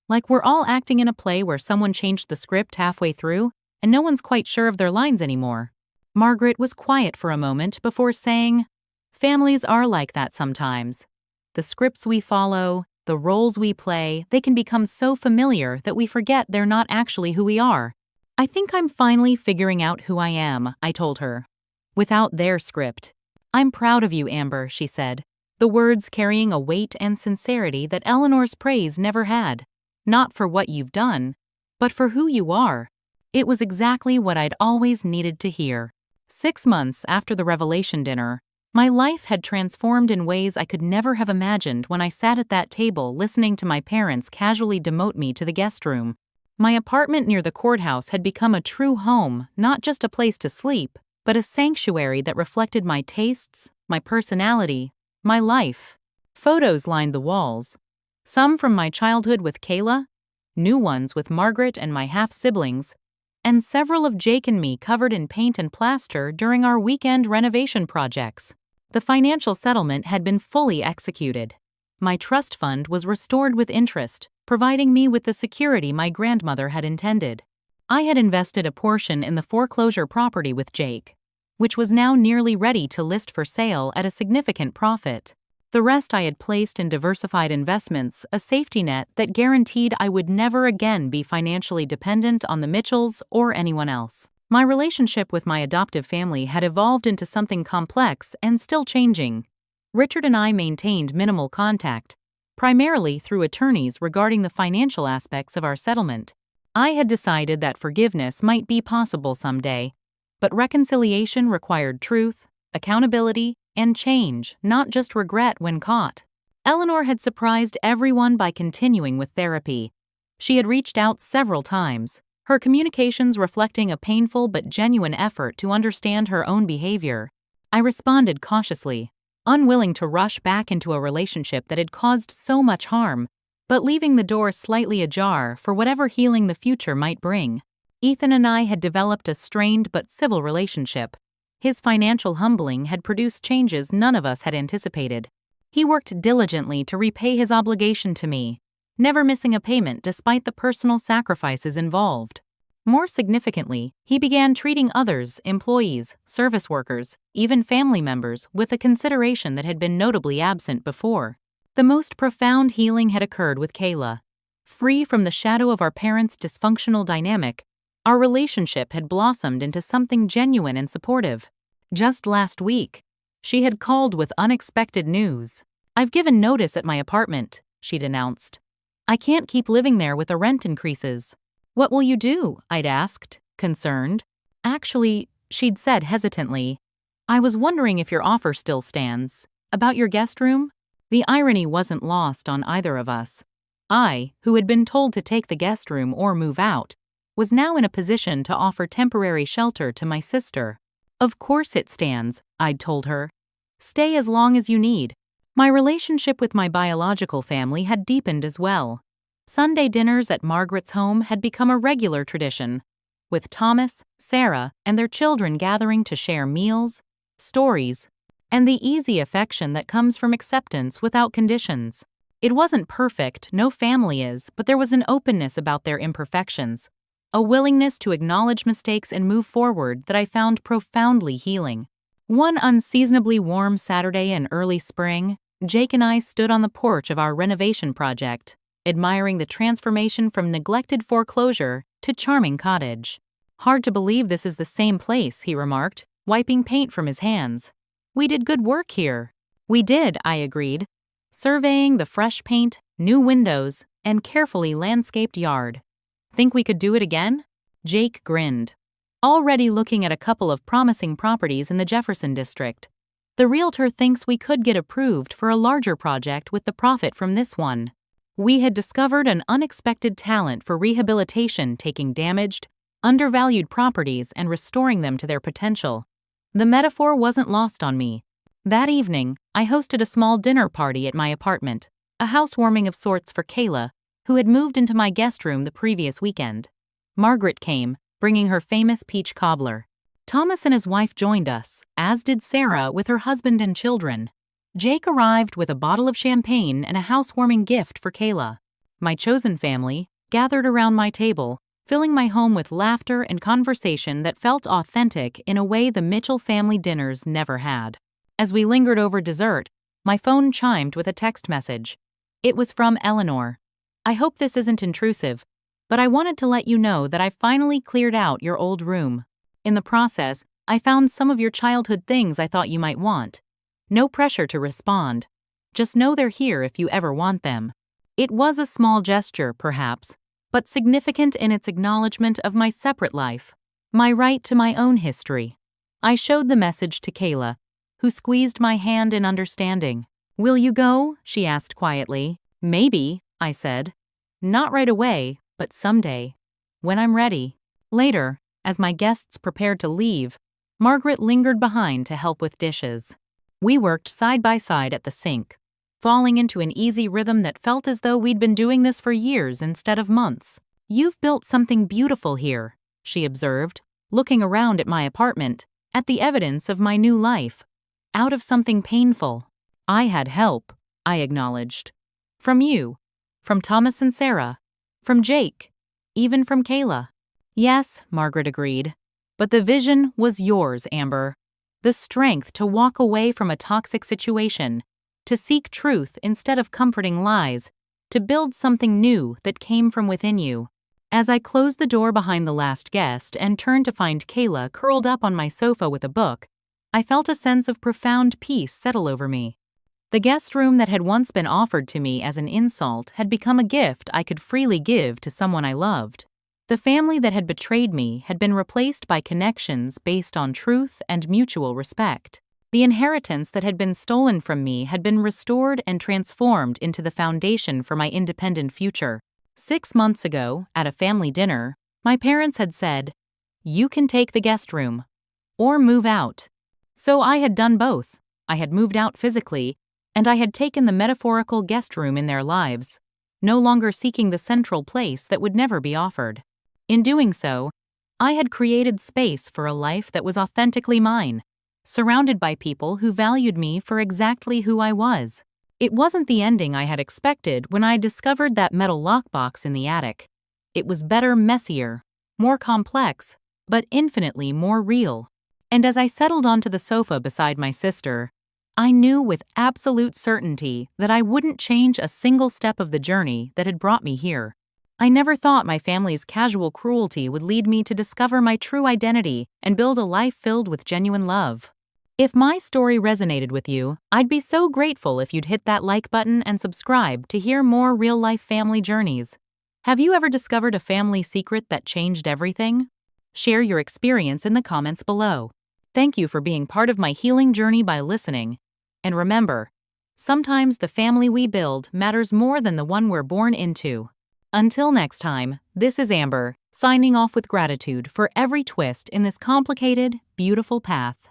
"Like we're all acting in a play where someone changed the script halfway through, and no one's quite sure of their lines anymore." Margaret was quiet for a moment before saying, "Families are like that sometimes. The scripts we follow, the roles we play, they can become so familiar that we forget they're not actually who we are." "I think I'm finally figuring out who I am," I told her. "Without their script." "I'm proud of you, Amber," she said. the words carrying a weight and sincerity that Eleanor's praise never had. Not for what you've done, but for who you are. It was exactly what I'd always needed to hear. 6 months after the revelation dinner, my life had transformed in ways I could never have imagined when I sat at that table listening to my parents casually demote me to the guest room. My apartment near the courthouse had become a true home, not just a place to sleep, but a sanctuary that reflected my tastes, my personality, my life. Photos lined the walls, some from my childhood with Kayla, new ones with Margaret and my half-siblings, and several of Jake and me covered in paint and plaster during our weekend renovation projects. The financial settlement had been fully executed. My trust fund was restored with interest, providing me with the security my grandmother had intended. I had invested a portion in the foreclosure property with Jake, which was now nearly ready to list for sale at a significant profit. The rest I had placed in diversified investments, a safety net that guaranteed I would never again be financially dependent on the Mitchells or anyone else. My relationship with my adoptive family had evolved into something complex and still changing. Richard and I maintained minimal contact, primarily through attorneys regarding the financial aspects of our settlement. I had decided that forgiveness might be possible someday, but reconciliation required truth, accountability, and change, not just regret when caught. Eleanor had surprised everyone by continuing with therapy. She had reached out several times, her communications reflecting a painful but genuine effort to understand her own behavior. I responded cautiously, unwilling to rush back into a relationship that had caused so much harm, but leaving the door slightly ajar for whatever healing the future might bring. Ethan and I had developed a strained but civil relationship. His financial humbling had produced changes none of us had anticipated. He worked diligently to repay his obligation to me, never missing a payment despite the personal sacrifices involved. More significantly, he began treating others, employees, service workers, even family members, with a consideration that had been notably absent before. The most profound healing had occurred with Kayla. Free from the shadow of our parents' dysfunctional dynamic, our relationship had blossomed into something genuine and supportive. Just last week, she had called with unexpected news. "I've given notice at my apartment," she'd announced. "I can't keep living there with the rent increases." "What will you do?" I'd asked, concerned. "Actually," she'd said hesitantly, "I was wondering if your offer still stands. About your guest room?" The irony wasn't lost on either of us. I, who had been told to take the guest room or move out, was now in a position to offer temporary shelter to my sister. "Of course it stands," I'd told her. "Stay as long as you need." My relationship with my biological family had deepened as well. Sunday dinners at Margaret's home had become a regular tradition, with Thomas, Sarah, and their children gathering to share meals, stories, and the easy affection that comes from acceptance without conditions. It wasn't perfect, no family is, but there was an openness about their imperfections, a willingness to acknowledge mistakes and move forward that I found profoundly healing. One unseasonably warm Saturday in early spring, Jake and I stood on the porch of our renovation project, admiring the transformation from neglected foreclosure to charming cottage. "Hard to believe this is the same place," he remarked, wiping paint from his hands. "We did good work here." "We did," I agreed, surveying the fresh paint, new windows, and carefully landscaped yard. "Think we could do it again?" Jake grinned, already looking at a couple of promising properties in the Jefferson district. "The realtor thinks we could get approved for a larger project with the profit from this one." We had discovered an unexpected talent for rehabilitation, taking damaged, undervalued properties and restoring them to their potential. The metaphor wasn't lost on me. That evening, I hosted a small dinner party at my apartment, a housewarming of sorts for Kayla, who had moved into my guest room the previous weekend. Margaret came, bringing her famous peach cobbler. Thomas and his wife joined us, as did Sarah with her husband and children. Jake arrived with a bottle of champagne and a housewarming gift for Kayla. My chosen family gathered around my table, filling my home with laughter and conversation that felt authentic in a way the Mitchell family dinners never had. As we lingered over dessert, my phone chimed with a text message. It was from Eleanor. "I hope this isn't intrusive, but I wanted to let you know that I finally cleared out your old room. In the process, I found some of your childhood things I thought you might want. No pressure to respond. Just know they're here if you ever want them. It was a small gesture, perhaps, but significant in its acknowledgement of my separate life, my right to my own history. I showed the message to Kayla, who squeezed my hand in understanding. "Will you go?" she asked quietly. "Maybe," I said. "Not right away, but someday. When I'm ready." Later, as my guests prepared to leave, Margaret lingered behind to help with dishes. We worked side by side at the sink, falling into an easy rhythm that felt as though we'd been doing this for years instead of months. "You've built something beautiful here," she observed, looking around at my apartment, at the evidence of my new life. "Out of something painful." "I had help," I acknowledged. "From you. From Thomas and Sarah. From Jake. Even from Kayla." "Yes," Margaret agreed. "But the vision was yours, Amber. The strength to walk away from a toxic situation, to seek truth instead of comforting lies, to build something new that came from within you." As I closed the door behind the last guest and turned to find Kayla curled up on my sofa with a book, I felt a sense of profound peace settle over me. The guest room that had once been offered to me as an insult had become a gift I could freely give to someone I loved. The family that had betrayed me had been replaced by connections based on truth and mutual respect. The inheritance that had been stolen from me had been restored and transformed into the foundation for my independent future. 6 months ago, at a family dinner, my parents had said, "You can take the guest room, or move out." So I had done both. I had moved out physically, and I had taken the metaphorical guest room in their lives, no longer seeking the central place that would never be offered. In doing so, I had created space for a life that was authentically mine, surrounded by people who valued me for exactly who I was. It wasn't the ending I had expected when I discovered that metal lockbox in the attic. It was better, messier, more complex, but infinitely more real. And as I settled onto the sofa beside my sister, I knew with absolute certainty that I wouldn't change a single step of the journey that had brought me here. I never thought my family's casual cruelty would lead me to discover my true identity and build a life filled with genuine love. If my story resonated with you, I'd be so grateful if you'd hit that like button and subscribe to hear more real-life family journeys. Have you ever discovered a family secret that changed everything? Share your experience in the comments below. Thank you for being part of my healing journey by listening. And remember, sometimes the family we build matters more than the one we're born into. Until next time, this is Amber, signing off with gratitude for every twist in this complicated, beautiful path.